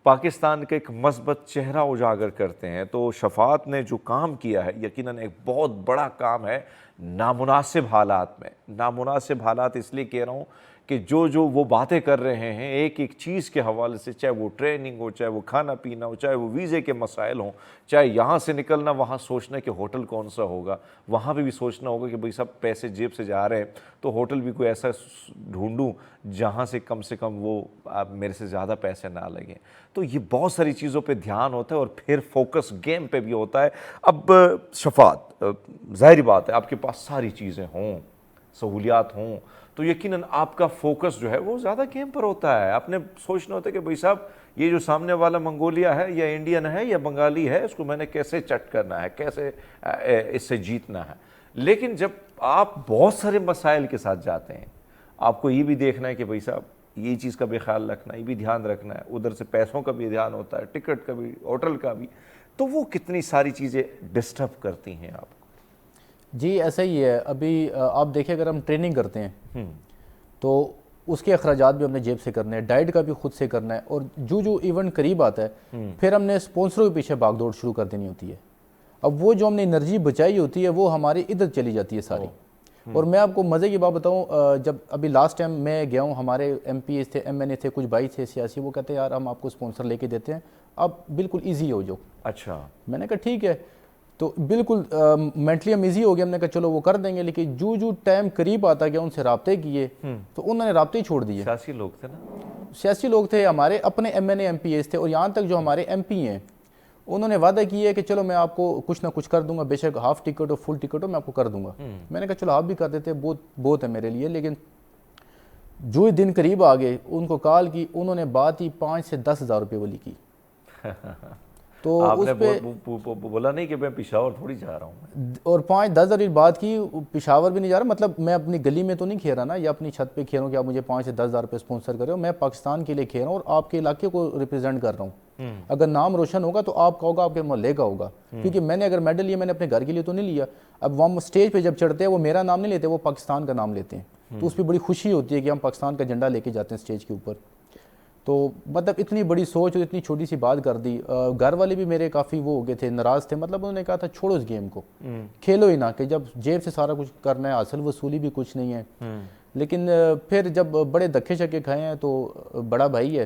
پاکستان کا ایک مثبت چہرہ اجاگر کرتے ہیں. تو شفاعت نے جو کام کیا ہے یقیناً ایک بہت بڑا کام ہے نامناسب حالات میں. نامناسب حالات اس لیے کہہ رہا ہوں کہ جو وہ باتیں کر رہے ہیں ایک ایک چیز کے حوالے سے, چاہے وہ ٹریننگ ہو, چاہے وہ کھانا پینا ہو, چاہے وہ ویزے کے مسائل ہوں, چاہے یہاں سے نکلنا وہاں سوچنا کہ ہوٹل کون سا ہوگا, وہاں پہ بھی سوچنا ہوگا کہ بھئی سب پیسے جیب سے جا رہے ہیں تو ہوٹل بھی کوئی ایسا ڈھونڈوں جہاں سے کم وہ میرے سے زیادہ پیسے نہ لگیں. تو یہ بہت ساری چیزوں پہ دھیان ہوتا ہے اور پھر فوکس گیم پہ بھی ہوتا ہے. اب شفاعت, ظاہری بات ہے آپ کے پاس ساری چیزیں ہوں, سہولیات ہوں, تو یقیناً آپ کا فوکس جو ہے وہ زیادہ گیم پر ہوتا ہے. آپ نے سوچنا ہوتا ہے کہ بھئی صاحب یہ جو سامنے والا منگولیا ہے یا انڈین ہے یا بنگالی ہے, اس کو میں نے کیسے چٹ کرنا ہے, کیسے اس سے جیتنا ہے. لیکن جب آپ بہت سارے مسائل کے ساتھ جاتے ہیں, آپ کو یہ بھی دیکھنا ہے کہ بھئی صاحب یہ چیز کا بھی خیال رکھنا ہے, یہ بھی دھیان رکھنا ہے, ادھر سے پیسوں کا بھی دھیان ہوتا ہے, ٹکٹ کا بھی, ہوٹل کا بھی, تو وہ کتنی ساری چیزیں ڈسٹرب کرتی ہیں آپ کو. جی ایسا ہی ہے. ابھی آپ دیکھیں اگر ہم ٹریننگ کرتے ہیں تو اس کے اخراجات بھی ہم نے جیب سے کرنے ہیں, ڈائٹ کا بھی خود سے کرنا ہے, اور جو ایونٹ قریب آتا ہے پھر ہم نے سپونسروں کے پیچھے بھاگ دوڑ شروع کر دینی ہوتی ہے. اب وہ جو ہم نے انرجی بچائی ہوتی ہے وہ ہماری ادھر چلی جاتی ہے ساری. اور میں آپ کو مزے کی بات بتاؤں, جب ابھی لاسٹ ٹائم میں گیا ہوں, ہمارے ایم پی ایس تھے, ایم این اے تھے, کچھ بھائی تھے سیاسی, وہ کہتے ہیں یار ہم آپ کو سپونسر لے کے دیتے ہیں, آپ بالکل ایزی ہو جاؤ. اچھا, میں نے کہا ٹھیک ہے, تو بالکل مینٹلی ہم ایزی ہو گیا. ہم نے کہا چلو وہ کر دیں گے, لیکن جو ٹائم قریب آتا گیا ان سے رابطے کیے تو انہوں نے رابطے ہی چھوڑ دیے. سیاسی لوگ تھے نا, سیاسی لوگ تھے, ہمارے اپنے M N A M P S تھے, اور یہاں تک جو ہمارے ایم پی ہیں انہوں نے وعدہ کیا ہے کہ چلو میں آپ کو کچھ نہ کچھ کر دوں گا, بے شک ہاف ٹکٹ ہو فل ٹکٹ ہو میں آپ کو کر دوں گا. میں نے کہا چلو آپ بھی کر دیتے, بہت ہے میرے لیے. لیکن جو ہی دن قریب آ گئے ان کو کال کی, انہوں نے بات ہی 5 سے 10 ہزار روپے والی کی. تو آپ اس نے پہ بولا نہیں کہ میں پشاور تھوڑی جا رہا ہوں, اور 5-10 ہزار کی بات کی, پشاور بھی نہیں جا رہا, مطلب میں اپنی گلی میں تو نہیں کھیل رہا نا, یا اپنی چھت پہ کھیل رہا ہوں کہ آپ مجھے 5 سے 10 ہزار روپے اسپانسر کرے ہو. میں پاکستان کے لیے کھیل رہا ہوں اور آپ کے علاقے کو ریپرزینٹ کر رہا ہوں. اگر نام روشن ہوگا تو آپ کا ہوگا, آپ کے محلے کا ہوگا, کیونکہ میں نے اگر میڈل لیا میں نے اپنے گھر کے لیے تو نہیں لیا. اب وہ اسٹیج پہ جب چڑھتے ہیں وہ میرا نام نہیں لیتے, وہ پاکستان کا نام لیتے ہیں. تو اس پہ بڑی خوشی ہوتی ہے کہ ہم پاکستان کا جھنڈا لے کے جاتے ہیں اسٹیج کے اوپر. تو مطلب اتنی بڑی سوچ اور اتنی چھوٹی سی بات کر دی. گھر والے بھی میرے کافی وہ ہو گئے تھے, ناراض تھے, مطلب انہوں نے کہا تھا چھوڑو اس گیم کو, کھیلو ہی نہ, کہ جب جیب سے سارا کچھ کرنا ہے, حاصل وصولی بھی کچھ نہیں ہے. لیکن پھر جب بڑے دھکے شکے کھائے ہیں تو بڑا بھائی ہے,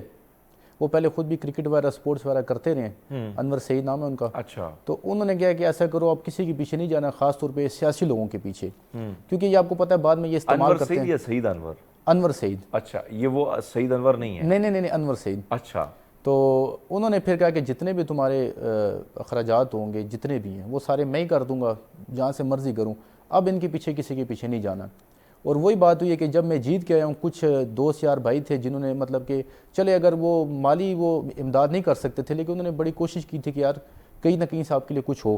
وہ پہلے خود بھی کرکٹ وغیرہ سپورٹس وغیرہ کرتے رہے ہیں, انور سعید نام ہے ان کا. اچھا, تو انہوں نے کہا کہ ایسا کرو, آپ کسی کے پیچھے نہیں جانا, خاص طور پہ سیاسی لوگوں کے پیچھے, کیونکہ یہ آپ کو پتہ ہے بعد میں یہ استعمال کرتے ہیں. انور سعید یا سعید انور؟ انور سعید. اچھا, یہ وہ سعید انور نہیں ہے؟ نہیں, انور سعید. اچھا. تو انہوں نے پھر کہا کہ جتنے بھی تمہارے اخراجات ہوں گے جتنے بھی ہیں وہ سارے میں ہی کر دوں گا, جہاں سے مرضی کروں, اب ان کے پیچھے کسی کے پیچھے نہیں جانا. اور وہی بات ہوئی ہے کہ جب میں جیت کے آیا ہوں, کچھ دوست یار بھائی تھے جنہوں نے مطلب کہ چلے اگر وہ مالی وہ امداد نہیں کر سکتے تھے, لیکن انہوں نے بڑی کوشش کی تھی کہ یار کہیں نہ کہیں سے آپ کے لیے کچھ ہو.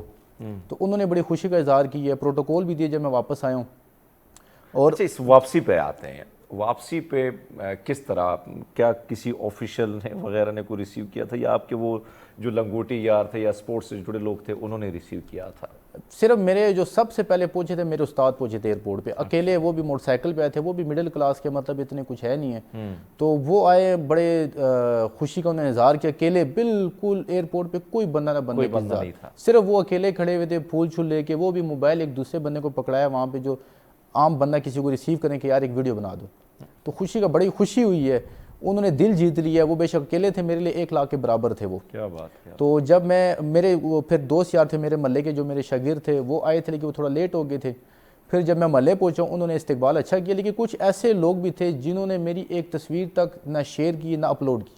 تو انہوں نے بڑی خوشی کا اظہار کی ہے, پروٹوکول بھی دیے جب میں واپس آیا ہوں. اور اس واپسی پہ آتے ہیں, واپسی پہ کس طرح, کیا کسی آفیشل نے وغیرہ نے کوئی ریسیو کیا تھا, یا آپ کے وہ جو لنگوٹی یار تھے یا سپورٹس سے جڑے لوگ تھے انہوں نے ریسیو کیا تھا؟ صرف میرے جو سب سے پہلے پہنچے تھے میرے استاد پہنچے تھے ایئرپورٹ پہ اکیلے, وہ بھی موٹر سائیکل پہ آئے تھے, وہ بھی مڈل کلاس کے, مطلب اتنے کچھ ہے نہیں ہے. تو وہ آئے, بڑے خوشی کا انہوں نے اظہار کیا, اکیلے بالکل ایئرپورٹ پہ کوئی بندہ نہ بندے کے ساتھ, صرف وہ اکیلے کھڑے ہوئے تھے پھول چھول لے کے, وہ بھی موبائل ایک دوسرے بندے کو پکڑایا وہاں پہ جو عام بندہ کسی کو ریسیو کریں کہ یار ایک ویڈیو بنا دو. تو خوشی کا بڑی خوشی ہوئی ہے, انہوں نے دل جیت لیا. وہ بے شک اکیلے تھے, میرے لیے 1 لاکھ کے برابر تھے وہ. کیا بات ہے. تو جب میرے وہ پھر دوست یار تھے میرے محلے کے, جو میرے شاگرد تھے وہ آئے تھے, لیکن وہ تھوڑا لیٹ ہو گئے تھے. پھر جب میں محلے پہنچا انہوں نے استقبال اچھا کیا, لیکن کچھ ایسے لوگ بھی تھے جنہوں نے میری ایک تصویر تک نہ شیئر کی نہ اپلوڈ کی.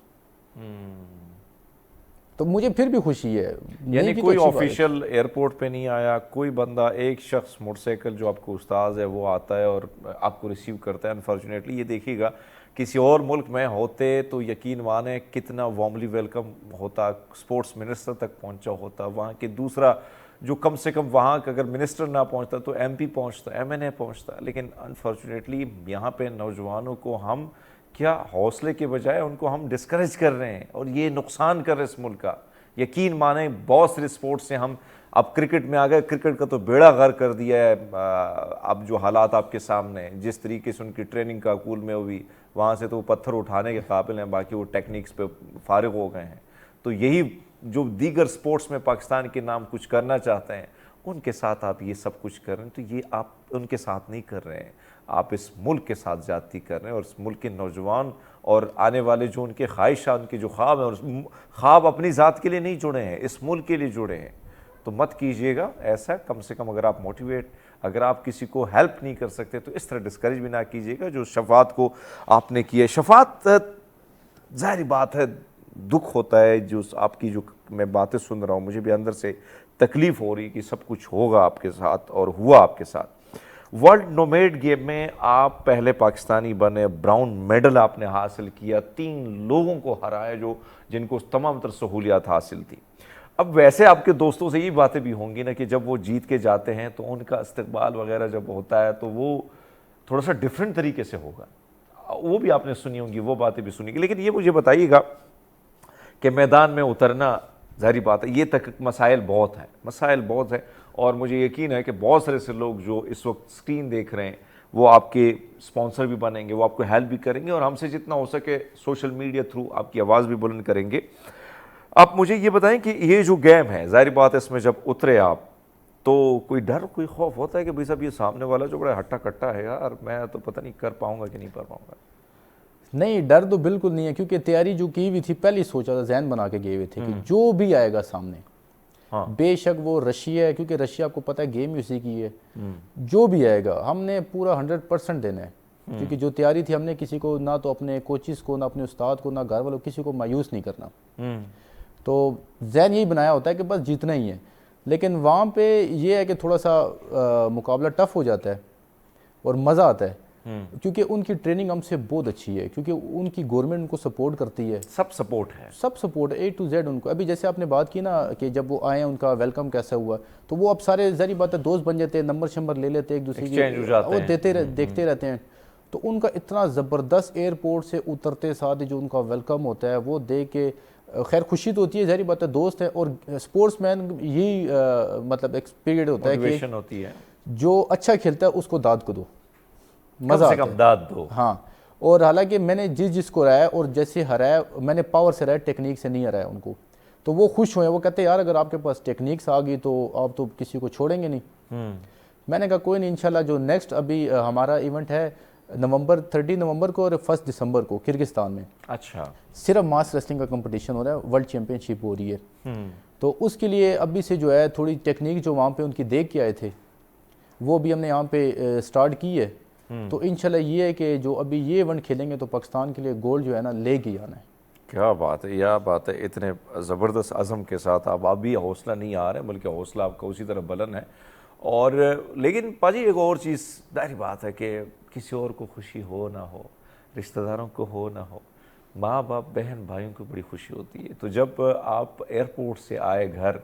تو مجھے پھر بھی خوشی ہے. یعنی کوئی آفیشیل ایئرپورٹ پہ نہیں آیا, کوئی بندہ, ایک شخص موٹر سائیکل جو آپ کو استاذ ہے وہ آتا ہے اور آپ کو ریسیو کرتا ہے. انفارچونیٹلی یہ دیکھیے گا کسی اور ملک میں ہوتے تو یقین مانیں کتنا وارملی ویلکم ہوتا, سپورٹس منسٹر تک پہنچا ہوتا, وہاں کے دوسرا جو کم سے کم وہاں کا اگر منسٹر نہ پہنچتا تو ایم پی پہنچتا, ایم این اے پہنچتا. لیکن انفارچونیٹلی یہاں پہ نوجوانوں کو ہم کیا حوصلے کے بجائے ان کو ہم ڈسکریج کر رہے ہیں اور یہ نقصان کر رہے ہیں اس ملک کا. یقین مانیں بہت سارے اسپورٹس سے ہم اب کرکٹ میں آ گئے, کرکٹ کا تو بیڑا غرق کر دیا ہے. اب جو حالات آپ کے سامنے ہیں, جس طریقے سے ان کی ٹریننگ کاکول میں ہوئی, وہاں سے تو وہ پتھر اٹھانے کے قابل ہیں, باقی وہ ٹیکنیکس پہ فارغ ہو گئے ہیں. تو یہی جو دیگر سپورٹس میں پاکستان کے نام کچھ کرنا چاہتے ہیں, ان کے ساتھ آپ یہ سب کچھ کر رہے ہیں, تو یہ آپ ان کے ساتھ نہیں کر رہے ہیں, آپ اس ملک کے ساتھ زیادتی کر رہے ہیں. اور اس ملک کے نوجوان اور آنے والے جو ان کے خواہشات, ان کے جو خواب ہیں, اور خواب اپنی ذات کے لیے نہیں جڑے ہیں, اس ملک کے لیے جڑے ہیں. تو مت کیجئے گا ایسا. کم سے کم اگر آپ موٹیویٹ, اگر آپ کسی کو ہیلپ نہیں کر سکتے تو اس طرح ڈسکریج بھی نہ کیجئے گا جو شفاعت کو آپ نے کیا ہے. شفاعت ظاہری بات ہے دکھ ہوتا ہے, جو آپ کی جو میں باتیں سن رہا ہوں مجھے بھی اندر سے تکلیف ہو رہی کہ سب کچھ ہوگا آپ کے ساتھ اور ہوا آپ کے ساتھ. ورلڈ نومیڈ گیم میں آپ پہلے پاکستانی بنے, براؤن میڈل آپ نے حاصل کیا, 3 لوگوں کو ہرایا جن کو تمام تر سہولیات حاصل تھی. اب ویسے آپ کے دوستوں سے یہ باتیں بھی ہوں گی نا کہ جب وہ جیت کے جاتے ہیں تو ان کا استقبال وغیرہ جب ہوتا ہے تو وہ تھوڑا سا ڈیفرنٹ طریقے سے ہوگا, وہ بھی آپ نے سنی ہوں گی, وہ باتیں بھی سنی گی. لیکن یہ مجھے بتائیے گا کہ میدان میں اترنا, ظاہری بات ہے یہ تک مسائل بہت ہیں, اور مجھے یقین ہے کہ بہت سارے سے لوگ جو اس وقت سکرین دیکھ رہے ہیں وہ آپ کے سپانسر بھی بنیں گے, وہ آپ کو ہیلپ بھی کریں گے, اور ہم سے جتنا ہو سکے سوشل میڈیا تھرو آپ کی آواز بھی بلند کریں گے. آپ مجھے یہ بتائیں کہ یہ جو گیم ہے, ظاہری بات ہے اس میں جب اترے آپ تو کوئی ڈر, کوئی خوف ہوتا ہے کہ بھائی صاحب یہ سامنے والا جو بڑا ہٹا کٹا ہے یار, میں تو پتہ نہیں کر پاؤں گا کہ نہیں کر پاؤں گا؟ نہیں, ڈر تو بالکل نہیں ہے, کیونکہ تیاری جو کی ہوئی تھی پہلے ہی سوچا تھا, ذہن بنا کے گئے ہوئے تھے کہ جو بھی آئے گا سامنے, بے شک وہ رشیا ہے, کیونکہ رشیا آپ کو پتہ ہے گیم ہی اسی کی ہے, جو بھی آئے گا ہم نے پورا 100% دینا ہے. کیونکہ جو تیاری تھی ہم نے کسی کو, نہ تو اپنے کوچز کو, نہ اپنے استاد کو, نہ گھر والوں, کسی کو مایوس نہیں کرنا. تو ذہن یہی بنایا ہوتا ہے کہ بس جیتنا ہی ہے. لیکن وہاں پہ یہ ہے کہ تھوڑا سا مقابلہ ٹف ہو جاتا ہے اور مزہ آتا ہے, کیونکہ ان کی ٹریننگ ہم سے بہت اچھی ہے, کیونکہ ان کی گورنمنٹ ان کو سپورٹ کرتی ہے, سب سپورٹ ہے, سب سپورٹ A to Z ان کو. ابھی جیسے آپ نے بات کی نا کہ جب وہ آئے ان کا ویلکم کیسا ہوا, تو وہ اب سارے ظاہری بات ہے دوست بن جاتے ہیں, نمبر شمبر لے لیتے ایک دوسرے کی, وہ دیکھتے رہتے ہیں. تو ان کا اتنا زبردست ایئرپورٹ سے اترتے ساتھ جو ان کا ویلکم ہوتا ہے وہ دیکھ کے خیر خوشی تو ہوتی ہے, ظاہری بات ہے دوست ہے, اور اسپورٹس مین یہی مطلب ایک پیریڈ ہوتا ہے کہ جو اچھا کھیلتا ہے اس کو داد کو دو, مزہ کم سے کم داد دو. ہاں, اور حالانکہ میں نے جس کو ہرایا اور جیسے ہرایا, میں نے پاور سے ہرایا, ٹیکنیک سے نہیں ہرایا ان کو, تو وہ خوش ہوئے, وہ کہتے ہیں یار اگر آپ کے پاس ٹیکنیکس آ گئی تو آپ تو کسی کو چھوڑیں گے نہیں. میں نے کہا کوئی نہیں, انشاءاللہ جو نیکسٹ ابھی ہمارا ایونٹ ہے 30 نومبر کو اور 1 دسمبر کو کرگستان میں, اچھا, صرف ماس ریسلنگ کا کمپٹیشن ہو رہا ہے, ورلڈ چیمپئن شپ ہو رہی ہے. تو اس کے لیے ابھی سے جو ہے تھوڑی ٹیکنیک جو وہاں پہ ان کی دیکھ کے آئے تھے وہ بھی ہم نے یہاں پہ سٹارٹ کی ہے. تو انشاءاللہ یہ ہے کہ جو ابھی یہ ایونٹ کھیلیں گے تو پاکستان کے لیے گولڈ جو ہے نا لے کے آنا ہے. کیا بات ہے, یہ بات ہے, اتنے زبردست عزم کے ساتھ آپ بھی حوصلہ نہیں آ رہے, بلکہ حوصلہ آپ کا اسی طرح بلند ہے. اور لیکن پاجی ایک اور چیز ظاہری بات ہے کہ کسی اور کو خوشی ہو نہ ہو, رشتہ داروں کو ہو نہ ہو, ماں باپ بہن بھائیوں کو بڑی خوشی ہوتی ہے. تو جب آپ ایئرپورٹ سے آئے گھر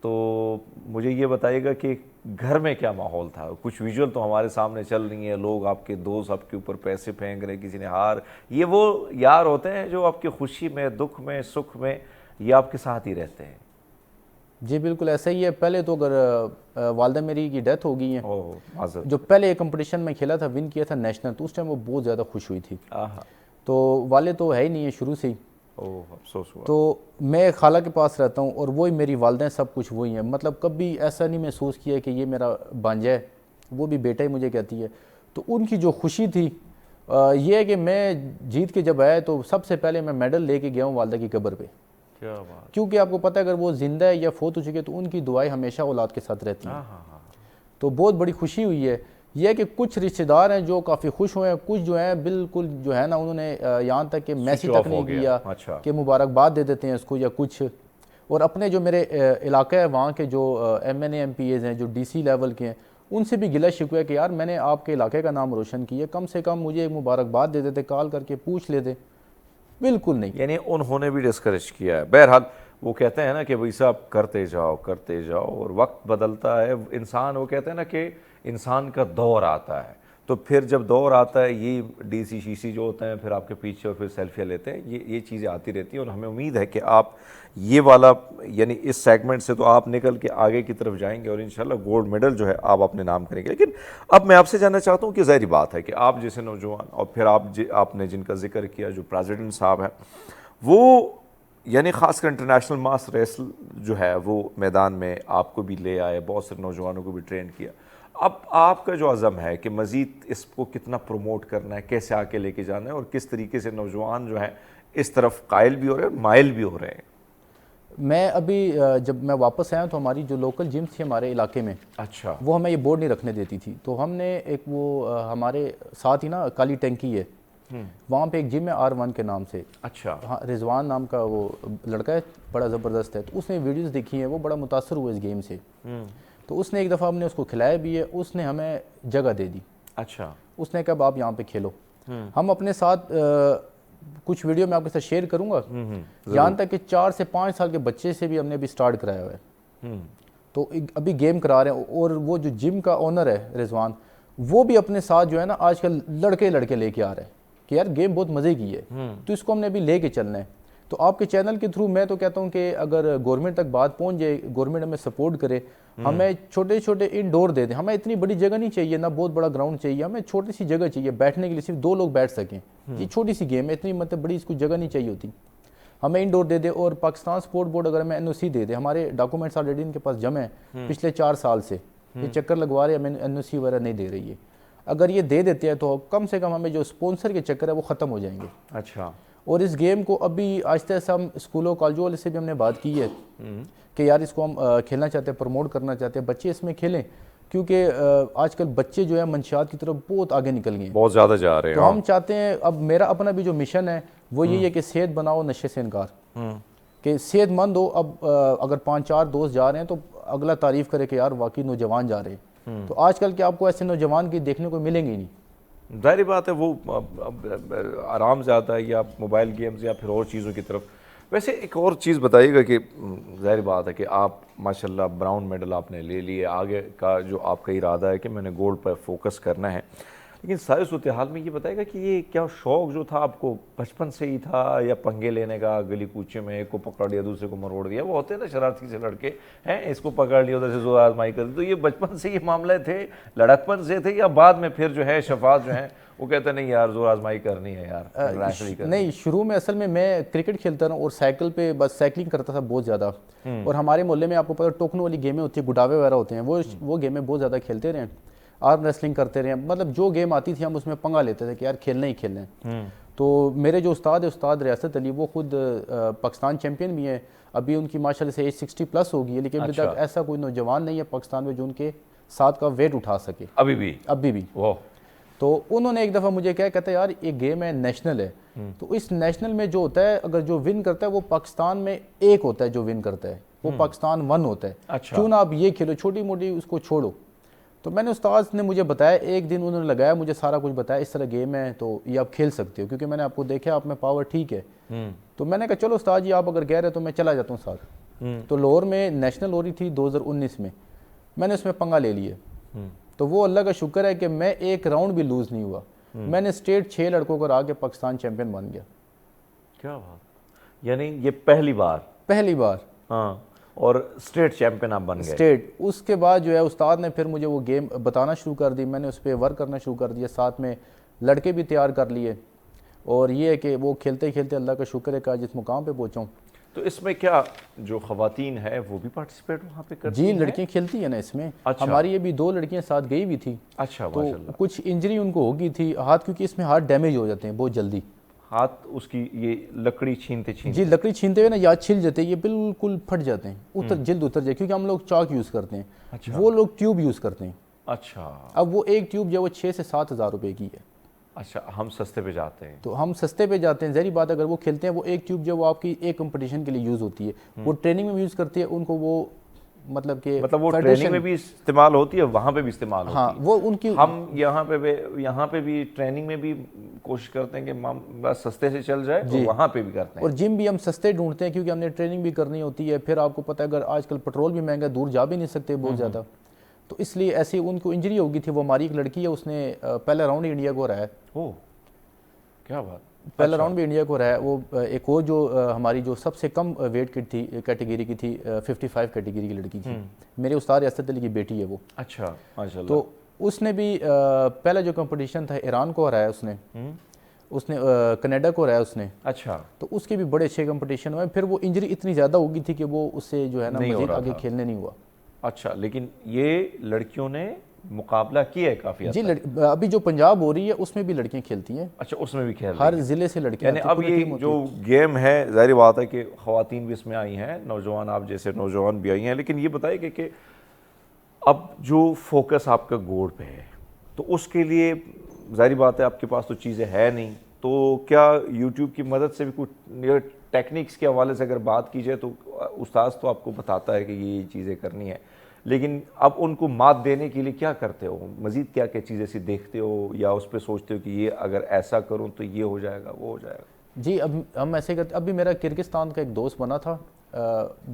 تو مجھے یہ بتائیے گا کہ گھر میں کیا ماحول تھا؟ کچھ ویژول تو ہمارے سامنے چل رہی ہیں, لوگ آپ کے دوست آپ کے اوپر پیسے پھینک رہے, کسی نے ہار, یہ وہ یار ہوتے ہیں جو آپ کی خوشی میں, دکھ میں, سکھ میں یہ آپ کے ساتھ ہی رہتے ہیں. جی بالکل ایسا ہی ہے. پہلے تو اگر والدہ میری کی ڈیتھ ہو گئی ہے, معذرت, جو پہلے کمپٹیشن میں کھیلا تھا ون کیا تھا نیشنل, تو اس ٹائم وہ بہت زیادہ خوش ہوئی تھی. تو والد تو ہے ہی نہیں ہے شروع سے ہی, افسوس ہوا. تو میں خالہ کے پاس رہتا ہوں اور وہی میری والدہ ہیں, سب کچھ وہی ہیں. مطلب کبھی ایسا نہیں محسوس کیا کہ یہ میرا بانجا ہے, وہ بھی بیٹا ہی مجھے کہتی ہے. تو ان کی جو خوشی تھی یہ ہے کہ میں جیت کے جب آیا تو سب سے پہلے میں میڈل لے کے گیا ہوں والدہ کی قبر پہ, کیونکہ آپ کو پتہ ہے اگر وہ زندہ ہے یا فوت ہو چکے تو ان کی دعائیں ہمیشہ اولاد کے ساتھ رہتی ہیں. تو بہت بڑی خوشی ہوئی ہے. یہ ہے کہ کچھ رشتہ دار ہیں جو کافی خوش ہوئے ہیں, کچھ جو ہیں بالکل جو ہے نا انہوں نے یہاں تک کہ میسیج تک نہیں کیا کہ مبارکباد دے دیتے ہیں اس کو یا کچھ. اور اپنے جو میرے علاقہ ہے وہاں کے جو MNA MPAs ہیں, جو DC لیول کے ہیں, ان سے بھی گلہ شکوہ ہے کہ یار میں نے آپ کے علاقے کا نام روشن کیا, کم سے کم مجھے مبارکباد دے دیتے, کال کر کے پوچھ لیتے. بالکل نہیں, یعنی انہوں نے بھی ڈسکریج کیا ہے. بہرحال وہ کہتے ہیں نا کہ بھائی صاحب کرتے جاؤ, اور وقت بدلتا ہے انسان, وہ کہتے ہیں نا کہ انسان کا دور آتا ہے. تو پھر جب دور آتا ہے یہ ڈی سی شی سی جو ہوتے ہیں پھر آپ کے پیچھے اور پھر سیلفیاں لیتے ہیں, یہ چیزیں آتی رہتی ہیں, اور ہمیں امید ہے کہ آپ یہ والا یعنی اس سیگمنٹ سے تو آپ نکل کے آگے کی طرف جائیں گے اور انشاءاللہ گولڈ میڈل جو ہے آپ اپنے نام کریں گے. لیکن اب میں آپ سے جاننا چاہتا ہوں کہ ظاہری بات ہے کہ آپ جیسے نوجوان, اور پھر آپ نے جن کا ذکر کیا جو پریزیڈنٹ صاحب ہیں, وہ یعنی خاص کر انٹرنیشنل ماس ریسل جو ہے وہ میدان میں آپ کو بھی لے آئے, بہت سے نوجوانوں کو بھی ٹرین کیا. اب آپ کا جو عزم ہے کہ مزید اس کو کتنا پروموٹ کرنا ہے, کیسے آ کے لے کے جانا ہے, اور کس طریقے سے نوجوان جو ہیں اس طرف قائل بھی ہو رہے ہیں اور مائل بھی ہو رہے ہیں؟ میں ابھی جب میں واپس آیا تو ہماری جو لوکل جمس تھی ہمارے علاقے میں, اچھا, وہ ہمیں یہ بورڈ نہیں رکھنے دیتی تھی. تو ہم نے ایک وہ ہمارے ساتھ ہی نا کالی ٹینکی ہے, وہاں پہ ایک جم ہے R1 کے نام سے. اچھا, ہاں, رضوان نام کا وہ لڑکا ہے, بڑا زبردست ہے. تو اس نے ویڈیوز دیکھی ہیں, وہ بڑا متاثر ہوا اس گیم سے. تو اس نے ایک دفعہ ہم نے اس کو کھلایا بھی ہے, اس نے ہمیں جگہ دے دی. اچھا, اس نے کہا آپ یہاں پہ کھیلو. ہم اپنے ساتھ کچھ ویڈیو میں آپ کے ساتھ شیئر کروں گا, یہاں تک کہ 4 سے 5 سال کے بچے سے بھی ہم نے ابھی سٹارٹ کرایا ہوا ہے. تو ابھی گیم کرا رہے ہیں. اور وہ جو جم کا اونر ہے رضوان, وہ بھی اپنے ساتھ جو ہے نا آج کل لڑکے لے کے آ رہے ہیں کہ یار گیم بہت مزے کی ہے, تو اس کو ہم نے ابھی لے کے چلنا ہے. تو آپ کے چینل کے تھرو میں تو کہتا ہوں کہ اگر گورنمنٹ تک بات پہنچ جائے, گورنمنٹ ہمیں سپورٹ کرے, ہمیں چھوٹے چھوٹے انڈور دے دیں. ہمیں اتنی بڑی جگہ نہیں چاہیے, نہ بہت بڑا گراؤنڈ چاہیے, ہمیں چھوٹی سی جگہ چاہیے بیٹھنے کے لیے, صرف 2 لوگ بیٹھ سکیں. یہ چھوٹی سی گیم ہے, اتنی مطلب بڑی اس کو جگہ نہیں چاہیے ہوتی. ہمیں انڈور دے دے, اور پاکستان سپورٹ بورڈ اگر ہمیں NOC دے دے, ہمارے ڈاکومنٹس آلریڈی ان کے پاس جمع ہیں پچھلے 4 سال سے, یہ چکر لگوا رہے, ہمیں NOC وغیرہ نہیں دے رہی ہے. اگر یہ دے دیتے ہیں تو کم سے کم ہمیں جو اسپانسر کے چکر ہے وہ ختم ہو جائیں گے. اچھا, اور اس گیم کو ابھی آہستہ آہستہ ہم اسکولوں کالجوں والے سے بھی ہم نے بات کی ہے کہ یار اس کو ہم کھیلنا چاہتے ہیں, پروموٹ کرنا چاہتے ہیں, بچے اس میں کھیلیں, کیونکہ آج کل بچے جو ہے منشیات کی طرف بہت آگے نکل گئے ہیں, بہت زیادہ جا رہے ہیں. تو ہم چاہتے ہیں, اب میرا اپنا بھی جو مشن ہے وہ یہی ہے کہ صحت بناؤ, نشے سے انکار, کہ صحت مند ہو. اب اگر 5-4 دوست جا رہے ہیں تو اگلا تعریف کرے کہ یار واقعی نوجوان جا رہے ہیں. تو آج کل کے آپ کو ایسے نوجوان کی دیکھنے کو ملیں گے ہی نہیں. ظاہری بات ہے وہ آرام زیادہ ہے, یا موبائل گیمز یا پھر اور چیزوں کی طرف. ویسے ایک اور چیز بتائیے گا کہ ظاہر بات ہے کہ آپ ماشاءاللہ براؤن میڈل آپ نے لے لیے, آگے کا جو آپ کا ارادہ ہے کہ میں نے گولڈ پر فوکس کرنا ہے, لیکن ساری صورتحال میں یہ بتائے گا کہ یہ کیا شوق جو تھا آپ کو بچپن سے ہی تھا, یا پنگے لینے کا گلی کوچے میں ایک کو پکڑ لیا دوسرے کو مروڑ دیا, وہ ہوتے ہیں نا شرارتی سے لڑکے ہیں, اس کو پکڑ لیا ادھر سے زور آزمائی کر دی, تو یہ بچپن سے یہ معاملے تھے, لڑکپن سے تھے, یا بعد میں پھر جو ہے شفاعت جو ہیں وہ کہتے ہیں نہیں یار زور آزمائی کرنی ہے یار؟ نہیں, شروع میں اصل میں کرکٹ کھیلتا رہا اور سائیکل پہ بس سائیکلنگ کرتا تھا بہت زیادہ. اور ہمارے محلے میں آپ کو پتہ ٹوکنوں والی گیمیں ہوتی ہیں, گڈاوے وغیرہ ہوتے ہیں, وہ گیمیں بہت زیادہ کھیلتے رہے, آرم ریسلنگ کرتے رہے, مطلب جو گیم آتی تھی ہم اس میں پنگا لیتے تھے کہ یار کھیلنا ہی کھیلنا ہے. تو میرے جو استاد ہے, استاد ریاست علی, وہ خود پاکستان چیمپئن بھی ہیں. ابھی ان کی ماشاءاللہ سے ایج 60+ ہو گئی ہے, لیکن ابھی تک ایسا کوئی نوجوان نہیں ہے پاکستان میں جو ان کے ساتھ کا ویٹ اٹھا سکے ابھی بھی. تو انہوں نے ایک دفعہ مجھے کہتا ہے یار یہ گیم ہے, نیشنل ہے, تو اس نیشنل میں جو ہوتا ہے اگر جو ون کرتا ہے وہ پاکستان میں ایک ہوتا ہے, جو ون کرتا ہے وہ پاکستان 1 ہوتا ہے, کیوں نہ آپ یہ کھیلو, چھوٹی موٹی اس کو چھوڑو. تو میں نے استاد نے مجھے بتایا, ایک دن انہوں نے لگایا مجھے سارا کچھ بتایا, اس طرح گیم ہے تو یہ آپ کھیل سکتے ہو, کیونکہ میں نے آپ کو دیکھا آپ میں پاور ٹھیک ہے. تو میں نے کہا چلو استاد جی آپ اگر کہہ رہے تو میں چلا جاتا ہوں ساتھ. تو لاہور میں نیشنل ہو رہی تھی 2019 میں نے اس میں پنگا لے لیے. تو وہ اللہ کا شکر ہے کہ میں ایک راؤنڈ بھی لوز نہیں ہوا, میں نے اسٹیٹ 6 لڑکوں کو ہرا کے پاکستان چیمپئن بن گیا. کیا بات, یعنی یہ پہلی بار. ہاں, اور اسٹیٹ چیمپئن آپ بن گئے. اسٹیٹ. اس کے بعد جو ہے استاد نے پھر مجھے وہ گیم بتانا شروع کر دی, میں نے اس پہ ورک کرنا شروع کر دیا, ساتھ میں لڑکے بھی تیار کر لیے, اور یہ ہے کہ وہ کھیلتے کھیلتے اللہ کا شکر ہے کہ آج اس مقام پہ پہنچا ہوں. تو اس میں کیا جو خواتین ہے وہ بھی پارٹیسپیٹ وہاں پہ کرتی ہیں؟ جی, لڑکیاں کھیلتی ہیں نا اس میں. ہماری ابھی 2 لڑکیاں ساتھ گئی ہوئی تھی. اچھا, تو کچھ انجری ان کو ہو گئی تھی ہاتھ, کیونکہ اس میں ہاتھ ڈیمیج ہو جاتے ہیں بہت جلدی. ہاتھ اس کی یہ لکڑی چھینتے جی, لکڑی چھینتے ہوئے نا یا چھل جاتے ہیں, یہ بالکل پھٹ جاتے ہیں, جلد اتر جائے, کیونکہ ہم لوگ چاک یوز کرتے ہیں, وہ لوگ ٹیوب یوز کرتے ہیں. اچھا. اب وہ ایک ٹیوب جو وہ 6 سے 7 ہزار روپے کی ہے. اچھا, ہم سستے پہ جاتے ہیں. تو ہم سستے پہ جاتے ہیں, ظاہری بات اگر وہ کھیلتے ہیں, وہ ایک ٹیوب جو وہ آپ کی ایک کمپٹیشن کے لیے یوز ہوتی ہے, وہ ٹریننگ میں یوز کرتی ہے, ان کو وہ مطلب وہ ٹریننگ میں بھی استعمال ہوتی ہے, وہاں پہ بھی استعمال ہوتی ہے. ہاں, وہ ان کی. ہم یہاں پہ بھی ٹریننگ میں بھی کوشش کرتے ہیں کہ بس سستے سے چل جائے, تو وہاں پہ بھی کرتے ہیں. اور جم بھی ہم سستے ڈھونڈتے ہیں, کیونکہ ہم نے ٹریننگ بھی کرنی ہوتی ہے. پھر آپ کو پتہ ہے اگر آج کل پیٹرول بھی مہنگا, دور جا بھی نہیں سکتے بہت زیادہ, تو اس لیے ایسی ان کو انجری ہو گئی تھی. وہ ہماری ایک لڑکی ہے, اس نے پہلا راؤنڈ ہی انڈیا کو رہا ہے. اوہ کیا بات. پہلا راؤنڈ بھی انڈیا کو رہا ہے. وہ ایک اور جو ہماری جو سب سے کم ویٹ کی تھی کیٹیگری کی تھی 55 کیٹیگری کی لڑکی تھی, میرے استاد ریاست علی کی بیٹی ہے وہ. اچھا ماشاء اللہ. تو اس نے بھی پہلا جو کمپٹیشن تھا ایران کو ہرایا اس نے کینیڈا کو ہرایا اس نے. اچھا. تو اس کے بھی بڑے اچھے کمپٹیشن ہوئے. پھر وہ انجری اتنی زیادہ ہو گئی تھی کہ وہ اس سے جو ہے نا مزید آگے کھیلنے نہیں ہوا. اچھا لیکن یہ لڑکیوں نے مقابلہ کیا ہے کافی حد تک. جی ابھی جو پنجاب ہو رہی ہے اس میں بھی لڑکیاں کھیلتی ہیں. اچھا اس میں بھی کھیل ہر ضلع سے لڑکیاں. یعنی اب یہ جو گیم ہے ظاہر بات ہے کہ خواتین بھی اس میں آئی ہیں, نوجوان آپ جیسے نوجوان بھی آئی ہیں, لیکن یہ بتائیے کہ اب جو فوکس آپ کا گوڑ پہ ہے تو اس کے لیے ظاہر بات ہے آپ کے پاس تو چیزیں ہے نہیں, تو کیا یوٹیوب کی مدد سے بھی کچھ ٹیکنیکس کے حوالے سے اگر بات کی جائے تو استاذ تو آپ کو بتاتا ہے کہ یہ چیزیں کرنی ہے, لیکن اب ان کو مات دینے کے لیے کیا کرتے ہو, مزید کیا کیا چیزیں ایسی دیکھتے ہو یا اس پہ سوچتے ہو کہ یہ اگر ایسا کروں تو یہ ہو جائے گا وہ ہو جائے گا؟ جی اب ہم ایسے کرتے. ابھی میرا کرگستان کا ایک دوست بنا تھا,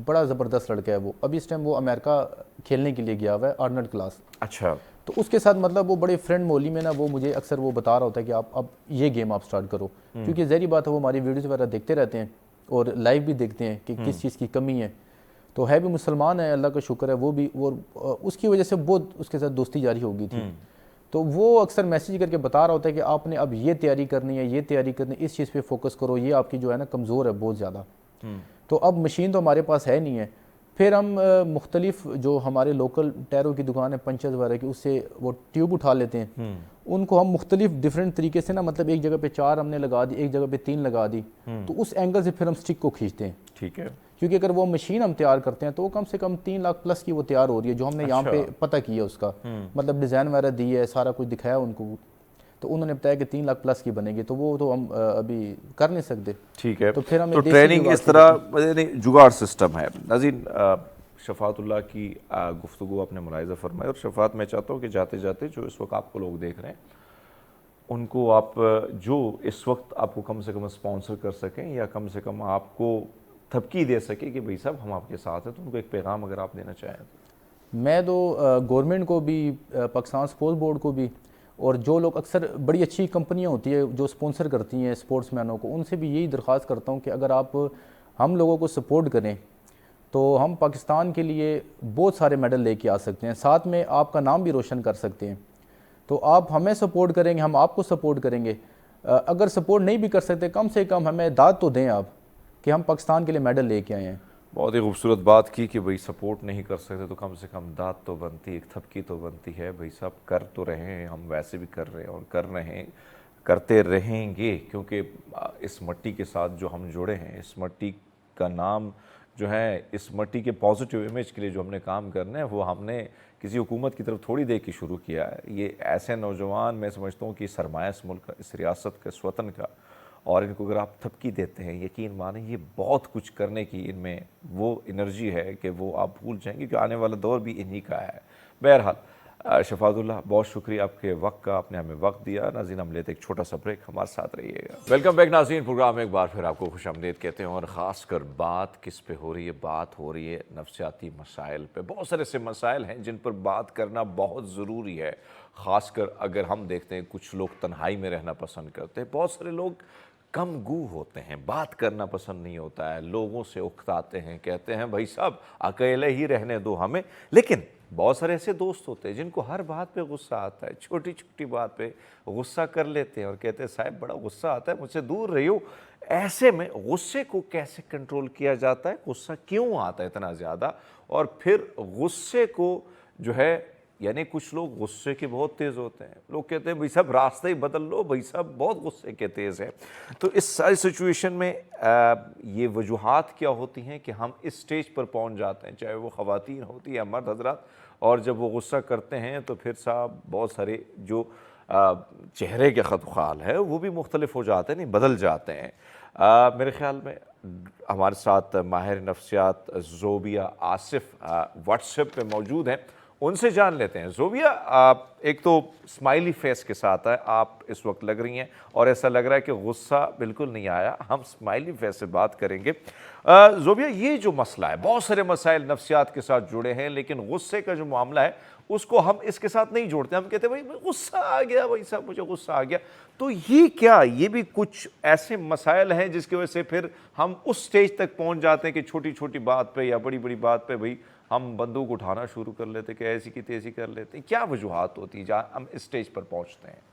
بڑا زبردست لڑکا ہے وہ. ابھی اس ٹائم وہ امریکہ کھیلنے کے لیے گیا ہوا ہے آرنلڈ کلاس. اچھا. تو اس کے ساتھ مطلب وہ بڑے فرینڈ مولی میں نا وہ مجھے اکثر وہ بتا رہا ہوتا ہے کہ آپ اب یہ گیم آپ سٹارٹ کرو, کیونکہ ظاہری بات ہے وہ ہماری ویڈیوز وغیرہ دیکھتے رہتے ہیں اور لائیو بھی دیکھتے ہیں کہ کس چیز کی کمی ہے. تو ہے بھی مسلمان ہے, اللہ کا شکر ہے وہ بھی, اور اس کی وجہ سے بہت اس کے ساتھ دوستی جاری ہو گئی تھی. تو وہ اکثر میسیج کر کے بتا رہا ہوتا ہے کہ آپ نے اب یہ تیاری کرنی ہے, یہ تیاری کرنی ہے, اس چیز پہ فوکس کرو, یہ آپ کی جو ہے نا کمزور ہے بہت زیادہ. تو اب مشین تو ہمارے پاس ہے نہیں ہے. پھر ہم مختلف جو ہمارے لوکل ٹائروں کی دکان ہے پنچز وغیرہ کی, اس سے وہ ٹیوب اٹھا لیتے ہیں. ان کو ہم مختلف ڈیفرنٹ طریقے سے نا مطلب ایک جگہ پہ 4 ہم نے لگا دی, ایک جگہ پہ 3 لگا دی, تو اس اینگل سے پھر ہم سٹک کو کھینچتے ہیں. ٹھیک ہے. کیونکہ اگر وہ مشین ہم تیار کرتے ہیں تو وہ کم سے کم 3 لاکھ پلس کی وہ تیار ہو رہی ہے, جو ہم نے یہاں پہ پتہ کیا اس کا مطلب ڈیزائن وغیرہ دی ہے, سارا کچھ دکھایا ان کو, تو انہوں نے بتایا کہ 3 لاکھ پلس کی بنے گی. تو وہ تو ہم ابھی کر نہیں سکتے. ٹھیک ہے. تو پھر ہمیں تو ٹریننگ اس طرح جگاڑ سسٹم ہے. ناظرین شفاعت اللہ کی گفتگو آپ نے ملاحظہ فرمائی, اور شفاعت میں چاہتا ہوں کہ جاتے جاتے جو اس وقت آپ کو لوگ دیکھ رہے ہیں ان کو آپ جو اس وقت آپ کو کم سے کم اسپانسر کر سکیں یا کم سے کم آپ کو تھپکی دے سکے کہ بھئی صاحب ہم آپ کے ساتھ ہیں, تو ان کو ایک پیغام اگر آپ دینا چاہیں تو. میں تو گورنمنٹ کو بھی, پاکستان سپورٹس بورڈ کو بھی, اور جو لوگ اکثر بڑی اچھی کمپنیاں ہوتی ہے جو سپانسر کرتی ہیں سپورٹس مینوں کو, ان سے بھی یہی درخواست کرتا ہوں کہ اگر آپ ہم لوگوں کو سپورٹ کریں تو ہم پاکستان کے لیے بہت سارے میڈل لے کے آ سکتے ہیں, ساتھ میں آپ کا نام بھی روشن کر سکتے ہیں. تو آپ ہمیں سپورٹ کریں گے, ہم آپ کو سپورٹ کریں گے. اگر سپورٹ نہیں بھی کر سکتے کم سے کم ہمیں داد تو دیں آپ کہ ہم پاکستان کے لیے میڈل لے کے آئے ہیں. بہت ہی خوبصورت بات کی کہ بھئی سپورٹ نہیں کر سکتے تو کم سے کم داد تو بنتی, ایک تھپکی تو بنتی ہے. بھئی صاحب کر تو رہے ہیں, ہم ویسے بھی کر رہے ہیں اور کر رہے ہیں, کرتے رہیں گے, کیونکہ اس مٹی کے ساتھ جو ہم جڑے ہیں, اس مٹی کا نام جو ہے, اس مٹی کے پازیٹیو امیج کے لیے جو ہم نے کام کرنا ہے وہ ہم نے کسی حکومت کی طرف تھوڑی دے کے شروع کیا ہے. یہ ایسے نوجوان میں سمجھتا ہوں کہ سرمایہ اس ملک کا, اس ریاست کا, اس وطن کا, اور ان کو اگر آپ تھپکی دیتے ہیں یقین مانیں یہ بہت کچھ کرنے کی ان میں وہ انرجی ہے کہ وہ آپ بھول جائیں گے, کیونکہ آنے والا دور بھی انہی کا ہے. بہرحال شفاعت اللہ بہت شکریہ آپ کے وقت کا, آپ نے ہمیں وقت دیا. ناظرین ہم لیتے ایک چھوٹا سا بریک, ہمارے ساتھ رہیے گا. ویلکم بیک ناظرین, پروگرام میں ایک بار پھر آپ کو خوش آمدید کہتے ہیں, اور خاص کر بات کس پہ ہو رہی ہے, بات ہو رہی ہے نفسیاتی مسائل پہ. بہت سارے ایسے مسائل ہیں جن پر بات کرنا بہت ضروری ہے, خاص کر اگر ہم دیکھتے ہیں کچھ لوگ تنہائی میں رہنا پسند کرتے ہیں, بہت سارے لوگ کم گو ہوتے ہیں, بات کرنا پسند نہیں ہوتا ہے, لوگوں سے اکتاتے ہیں, کہتے ہیں بھائی صاحب اکیلے ہی رہنے دو ہمیں. لیکن بہت سارے ایسے دوست ہوتے ہیں جن کو ہر بات پہ غصہ آتا ہے, چھوٹی چھوٹی بات پہ غصہ کر لیتے ہیں اور کہتے ہیں صاحب بڑا غصہ آتا ہے, مجھ سے دور رہیو. ایسے میں غصے کو کیسے کنٹرول کیا جاتا ہے, غصہ کیوں آتا ہے اتنا زیادہ, اور پھر غصے کو جو ہے, یعنی کچھ لوگ غصے کے بہت تیز ہوتے ہیں, لوگ کہتے ہیں بھائی صاحب راستہ ہی بدل لو, بھائی صاحب بہت غصے کے تیز ہیں. تو اس ساری سچویشن میں یہ وجوہات کیا ہوتی ہیں کہ ہم اس سٹیج پر پہنچ جاتے ہیں, چاہے وہ خواتین ہوتی ہیں یا مرد حضرات, اور جب وہ غصہ کرتے ہیں تو پھر صاحب بہت سارے جو چہرے کے خط و خال ہے وہ بھی مختلف ہو جاتے ہیں, نہیں بدل جاتے ہیں. میرے خیال میں ہمارے ساتھ ماہر نفسیات زوبیہ آصف واٹس ایپ پہ موجود ہیں, ان سے جان لیتے ہیں. زوبیہ ایک تو اسمائلی فیس کے ساتھ ہے, آپ اس وقت لگ رہی ہیں اور ایسا لگ رہا ہے کہ غصہ بالکل نہیں آیا, ہم اسمائلی فیس سے بات کریں گے. زوبیہ یہ جو مسئلہ ہے, بہت سارے مسائل نفسیات کے ساتھ جڑے ہیں, لیکن غصے کا جو معاملہ ہے اس کو ہم اس کے ساتھ نہیں جوڑتے, ہم کہتے ہیں بھائی غصہ آ گیا بھائی صاحب, مجھے غصہ آ گیا. تو یہ کیا, یہ بھی کچھ ایسے مسائل ہیں جس کی وجہ سے پھر ہم اس سٹیج تک پہنچ جاتے ہیں کہ چھوٹی چھوٹی بات پہ یا بڑی بڑی بات پہ بھائی ہم بندوق اٹھانا شروع کر لیتے کہ ایسی کی تیزی کر لیتے ہیں. کیا وجوہات ہوتی ہیں جہاں ہم اس سٹیج پر پہنچتے ہیں؟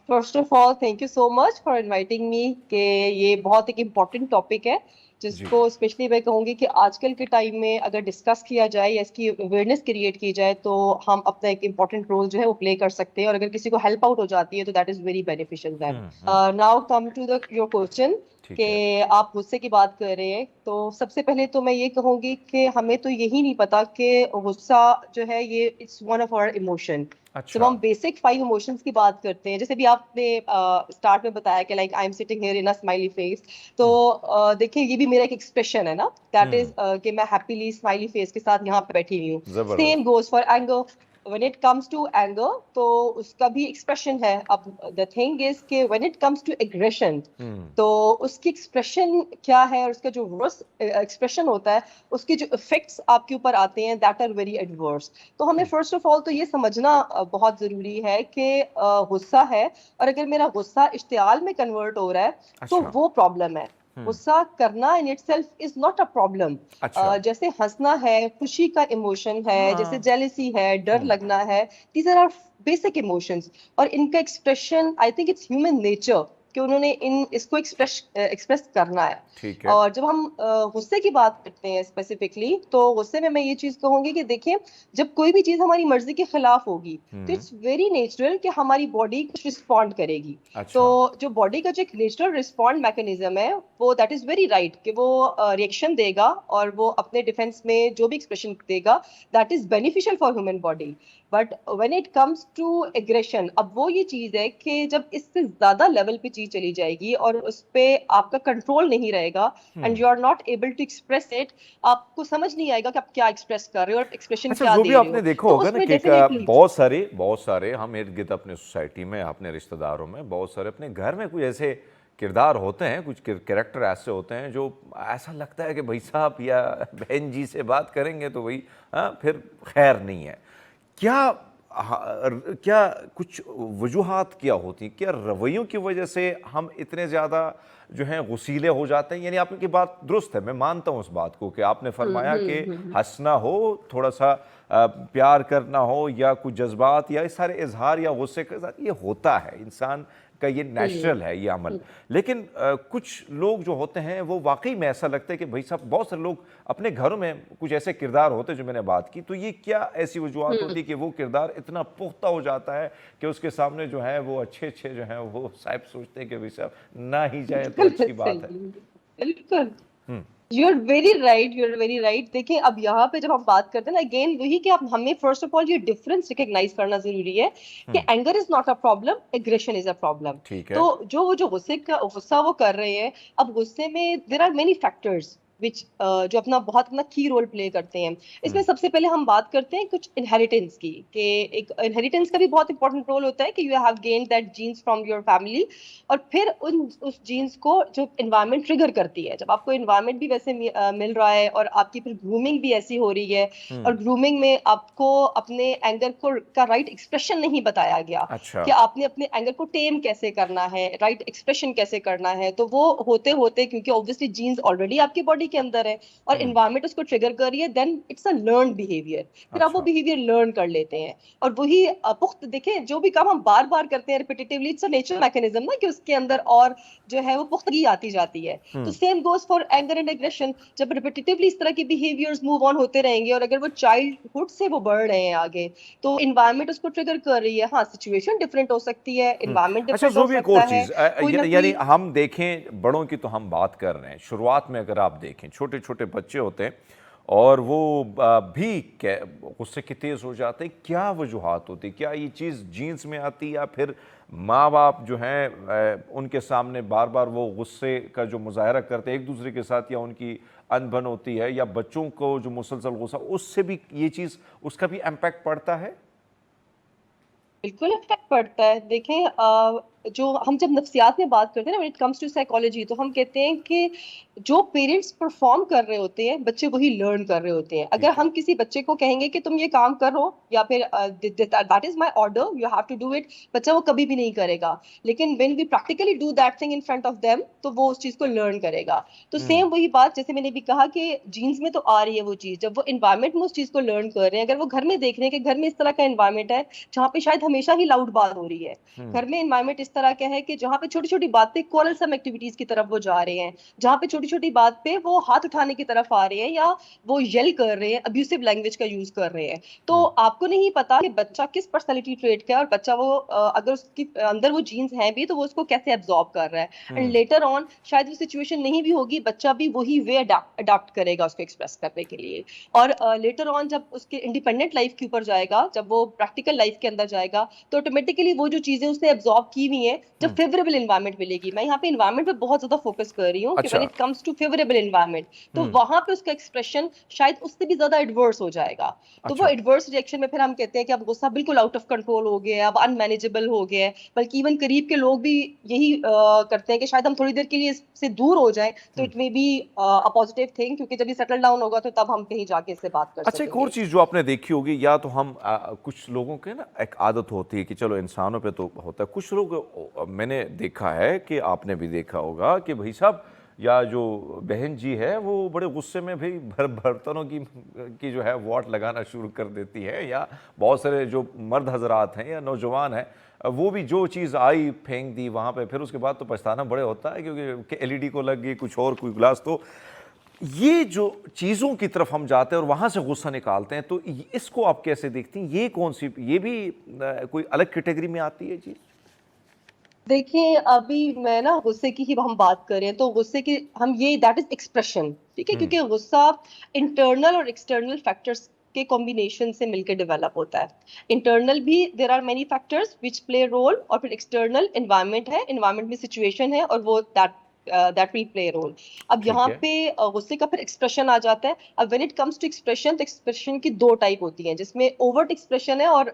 First of all thank you so much for inviting me, کہ یہ بہت ایک امپورٹنٹ ٹاپک ہے جس کو اسپیشلی میں کہوں گی کہ آج کل کے ٹائم میں اگر ڈسکس کیا جائے یا اس کی اویئرنیس کریٹ کی جائے تو ہم اپنا ایک امپورٹنٹ رول جو ہے وہ پلے کر سکتے ہیں, اور اگر کسی کو ہیلپ آؤٹ ہو جاتی ہے تو that is very beneficial then. Now come to your question کہ آپ غصے کی بات کر رہے ہیں, تو سب سے پہلے تو میں یہ کہوں گی کہ ہمیں تو یہی نہیں پتا کہ غصہ جو ہے یہ it's one of our emotion. جب ہم بیسک 5 ایموشنز کی بات کرتے ہیں, جیسے بھی آپ نے اسٹارٹ میں بتایا کہ like I am sitting here in a smiley face, تو دیکھیں یہ بھی میرا ایک ایکسپریشن ہے نا, دیٹ از کہ میں ہیپیلی اسمائلی فیس کے ساتھ یہاں پہ بیٹھی ہوئی ہوں. Same goes for anger. when it comes to anger تو اس کا بھی ایکسپریشن ہے. اب the thing is کہ when it comes to aggression تو اس کی ایکسپریشن کیا ہے, اور اس کا جو ورس ایکسپریشن ہوتا ہے اس کے جو افیکٹس آپ کے اوپر آتے ہیں that are very adverse. تو ہمیں فرسٹ آف آل تو یہ سمجھنا بہت ضروری ہے کہ غصہ ہے, اور اگر میرا غصہ اشتعال میں کنورٹ ہو رہا ہے تو وہ پرابلم ہے. غصہ کرنا in it self is not a problem. جیسے ہنسنا ہے, خوشی کا ایموشن ہے, جیسے جیلسی ہے, ڈر لگنا ہے, دیز آر بیسک ایموشنز, اور ان کا expression I think it's human nature کہ انہوں نے اس کو ایکسپریس کرنا ہے. اور جب ہم غصے کی بات کرتے ہیں اسپیسیفکلی, تو غصے میں یہ چیز کہوں گی کہ دیکھیں جب کوئی بھی چیز ہماری مرضی کے خلاف ہوگی تو اٹس ویری نیچرل کہ ہماری باڈی کچھ رسپونڈ کرے گی. تو جو باڈی کا جو ایک نیچرل رسپونڈ میکینزم ہے وہ دیٹ از ویری رائٹ کہ وہ ریئیکشن دے گا اور وہ اپنے ڈیفینس میں جو بھی ایکسپریشن دے گا that is beneficial for human body. But when it comes to aggression, اب وہ یہ چیز ہے کہ جب اس سے زیادہ لیول پہ چیز چلی جائے گی اور اس پہ آپ کا کنٹرول نہیں رہے گا and you are not able to express it, آپ کو سمجھ نہیں آئے گا کہ آپ کیا ایکسپریس کر رہے ہو اور ایکسپریشن کیا دے رہے ہو. آپ نے دیکھا ہوگا نا کہ بہت سارے ہم ارد گرد اپنے سوسائٹی میں, اپنے رشتہ داروں میں, بہت سارے اپنے گھر میں کوئی ایسے کردار ہوتے ہیں, کچھ کریکٹر ایسے ہوتے ہیں جو ایسا لگتا ہے کہ بھائی صاحب یا بہن جی سے بات کریں گے تو بھائی پھر خیر نہیں ہے. کیا کچھ وجوہات کیا ہوتی ہیں, کیا رویوں کی وجہ سے ہم اتنے زیادہ جو ہیں غصیلے ہو جاتے ہیں؟ یعنی آپ کی بات درست ہے, میں مانتا ہوں اس بات کو کہ آپ نے فرمایا کہ ہنسنا ہو, تھوڑا سا پیار کرنا ہو, یا کچھ جذبات یا اس سارے اظہار یا غصے کے ساتھ یہ ہوتا ہے, انسان کا یہ نیچرل ہے یہ عمل. لیکن کچھ لوگ جو ہوتے ہیں وہ واقعی میں ایسا لگتا ہے کہ بھائی صاحب بہت سارے لوگ اپنے گھروں میں کچھ ایسے کردار ہوتے ہیں جو میں نے بات کی, تو یہ کیا ایسی وجوہات ہوتی ہے کہ وہ کردار اتنا پختہ ہو جاتا ہے کہ اس کے سامنے جو ہے وہ اچھے جو ہیں وہ صاحب سوچتے ہیں کہ بھائی صاحب نہ ہی جائے تو اچھی بات ہے. بالکل you are very right, you are very right. دیکھیں اب یہاں پہ جب ہم بات کرتے ہیں نا, اگین وہی کہ ہمیں فرسٹ آف آل یہ ڈفرنس ریکگنائز کرنا ضروری ہے کہ anger is not a problem, aggression is a problem. تو جو غصہ وہ کر رہے ہیں, اب غصے میں there are many factors which جو بہت اپنا کی رول پلے کرتے ہیں. اس میں سب سے پہلے ہم بات کرتے ہیں کچھ انہیریٹنس کی, کہ ایک انہیریٹنس کا بھی بہت امپورٹنٹ رول ہوتا ہے کہ you have gain that genes from your family, اور پھر اس جینس کو جو انوائرمنٹ ٹریگر کرتی ہے. جب آپ کو انوائرمنٹ بھی ویسے مل رہا ہے اور آپ کی پھر گرومنگ بھی ایسی ہو رہی ہے, اور گرومنگ میں آپ کو اپنے اینگر کو کا رائٹ ایکسپریشن نہیں بتایا گیا کہ آپ نے اپنے اینگر کو ٹیم کیسے کرنا ہے, رائٹ ایکسپریشن کیسے کرنا ہے, تو وہ ہوتے ہوتے کیونکہ اوبویسلی جینس آلریڈی آپ کی باڈی کے اندر ہے اور انوائرمنٹ اس کو ٹریگر کر رہی ہے, دین اٹس اے لرنڈ بیہیویئر. پھر آپ وہ بیہیویئر لرن کر لیتے ہیں, اور وہی پخت دیکھیں جو بھی کام ہم بار بار کرتے ہیں ریپیٹیٹیولی, اٹس اے نیچرل میکینزم نا کہ اس کے اندر اور جو ہے وہ پختگی آتی جاتی ہے. تو same goes for anger and aggression. جب ریپیٹیٹیولی اس طرح کے بیہیویئرز موو آن ہوتے رہیں گے, اور اگر وہ چائلڈہڈ سے وہ بڑھ رہے ہیں آگے, تو انوائرمنٹ اس کو ٹریگر کر رہی ہے. ہاں سچویشن ڈفرینٹ ہو سکتی ہے, انوائرمنٹ ڈفرینٹ ہو سکتا ہے. یعنی ہم دیکھیں بڑوں کی تو ہم بات کر رہے ہیں, شروعات میں اگر آپ دیکھیں چھوٹے چھوٹے بچے ہوتے ہیں اور وہ بھی غصے کے تیز ہو جاتے ہیں, کیا وجوہات ہوتی, کیا یہ چیز جینس میں آتی, یا پھر ماں باپ جو ہیں ان کے سامنے بار بار وہ غصے کا جو مظاہرہ کرتے ہیں ایک دوسرے کے ساتھ, یا ان کی انبن ہوتی ہے, یا بچوں کو جو مسلسل غصہ اس سے بھی یہ چیز اس کا بھی امپیکٹ پڑتا ہے؟ بالکل افیکٹ پڑتا ہے. دیکھیں جو ہم جب نفسیات میں بات کرتے ہیں نا, when it comes to psychology, تو ہم کہتے ہیں کہ جو پیرنٹس پرفارم کر رہے ہوتے ہیں بچے وہی لرن کر رہے ہوتے ہیں. اگر ہم کسی بچے کو کہیں گے کہ تم یہ کام کرو یا پھر that is my order, you have to do it, بچہ وہ کبھی بھی نہیں کرے گا. لیکن when we practically do that thing in front of them, تو وہ اس چیز کو لرن کرے گا. تو سیم وہی بات جیسے میں نے بھی کہا کہ جینز میں تو آ رہی ہے وہ چیز, جب وہ انوائرمنٹ میں اس چیز کو لرن کر رہے ہیں. اگر وہ گھر میں دیکھ رہے ہیں کہ گھر میں اس طرح کا انوائرمنٹ ہے جہاں پہ شاید ہمیشہ ہی لاؤڈ بات ہو رہی ہے, گھر میں انوائرمنٹ اس طرح کا ہے کہ جہاں پہ چھوٹی چھوٹی بات پہ کوالسم ایکٹیویٹیز کی طرف وہ جا رہے ہیں, جہاں پہ چھوٹی چھوٹی بات پہ وہ ہاتھ اٹھانے کی طرف آ رہے ہیں یا وہ یل کر رہے ہیں, ابیوسو لینگویج کا یوز کر رہے ہیں, تو آپ کو نہیں پتا کہ بچہ کس پرسنالٹی ٹریٹ کا ہے اور بچہ وہ اگر اس کے اندر وہ جینز ہیں بھی تو وہ اس کو کیسے ایبزارب کر رہا ہے. اینڈ لیٹر آن شاید وہ سچویشن نہیں بھی ہوگی, بچہ بھی وہی وے اڈاپٹ کرے گا اس کو ایکسپریس کرنے کے لیے. اور لیٹر آن جب اس کے انڈیپینڈنٹ لائف کے اوپر جائے گا, جب وہ پریکٹیکل لائف کے اندر جائے گا, تو آٹومیٹکلی وہ جو چیزیں اس نے ایبزارب کی ہوئی ہیں جب فیوریبل انوائرمنٹ ملے گی, میں یہاں پہ انوائرمنٹ پہ بہت زیادہ فوکس کر رہی ہوں کہ when it comes to favorable environment, تو وہاں پہ اس کا ایکسپریشن شاید اس سے بھی زیادہ ایڈورس ہو جائے گا. تو وہ ایڈورس ریئیکشن میں پھر ہم کہتے ہیں کہ اب غصہ بالکل آؤٹ آف کنٹرول ہو گیا ہے, اب ان مینیجبل ہو گیا ہے, بلکہ ایون قریب کے لوگ بھی یہی کرتے ہیں کہ شاید ہم تھوڑی دیر کے لیے اس سے دور ہو جائیں, تو it may be a positive thing, کیونکہ جب یہ سیٹل ڈاؤن ہوگا تو تب ہم کہیں جا کے اس سے بات کر سکیں اچھا گے. ایک اور چیز جو آپ نے دیکھی ہوگی, یا تو ہم کچھ لوگوں کے نا ایک عادت ہوتی ہے کہ چلو انسانوں پہ تو ہوتا ہے, کچھ لوگ میں نے دیکھا ہے کہ آپ نے بھی دیکھا ہوگا کہ بھائی صاحب یا جو بہن جی ہے وہ بڑے غصے میں بھی برتنوں کی جو ہے واٹ لگانا شروع کر دیتی ہے, یا بہت سارے جو مرد حضرات ہیں یا نوجوان ہیں وہ بھی جو چیز آئی پھینک دی وہاں پہ, پھر اس کے بعد تو پچھتانا بڑے ہوتا ہے کیونکہ ایل ای ڈی کو لگ گئی کچھ اور کوئی گلاس. تو یہ جو چیزوں کی طرف ہم جاتے ہیں اور وہاں سے غصہ نکالتے ہیں, تو اس کو آپ کیسے دیکھتی ہیں, یہ کون سی, یہ بھی کوئی الگ کیٹیگری میں آتی ہے چیز؟ دیکھیں ابھی میں نا غصے کی ہی ہم بات کریں تو غصے کی ہم یہ دیٹ از ایکسپریشن, ٹھیک ہے, کیونکہ غصہ انٹرنل اور ایکسٹرنل فیکٹرز کے کمبینیشن سے مل کے ڈیولپ ہوتا ہے. انٹرنل بھی there are many factors which play role, اور پھر ایکسٹرنل انوائرمنٹ ہے, انوائرمنٹ میں سچویشن ہے اور وہ that will play a role. اب یہاں پہ غصے کا پھر ایکسپریشن آ جاتا ہے. اب when it comes to expression, تو ایکسپریشن کی دو ٹائپ ہوتی ہیں, جس میں اوورٹ ایکسپریشن ہے اور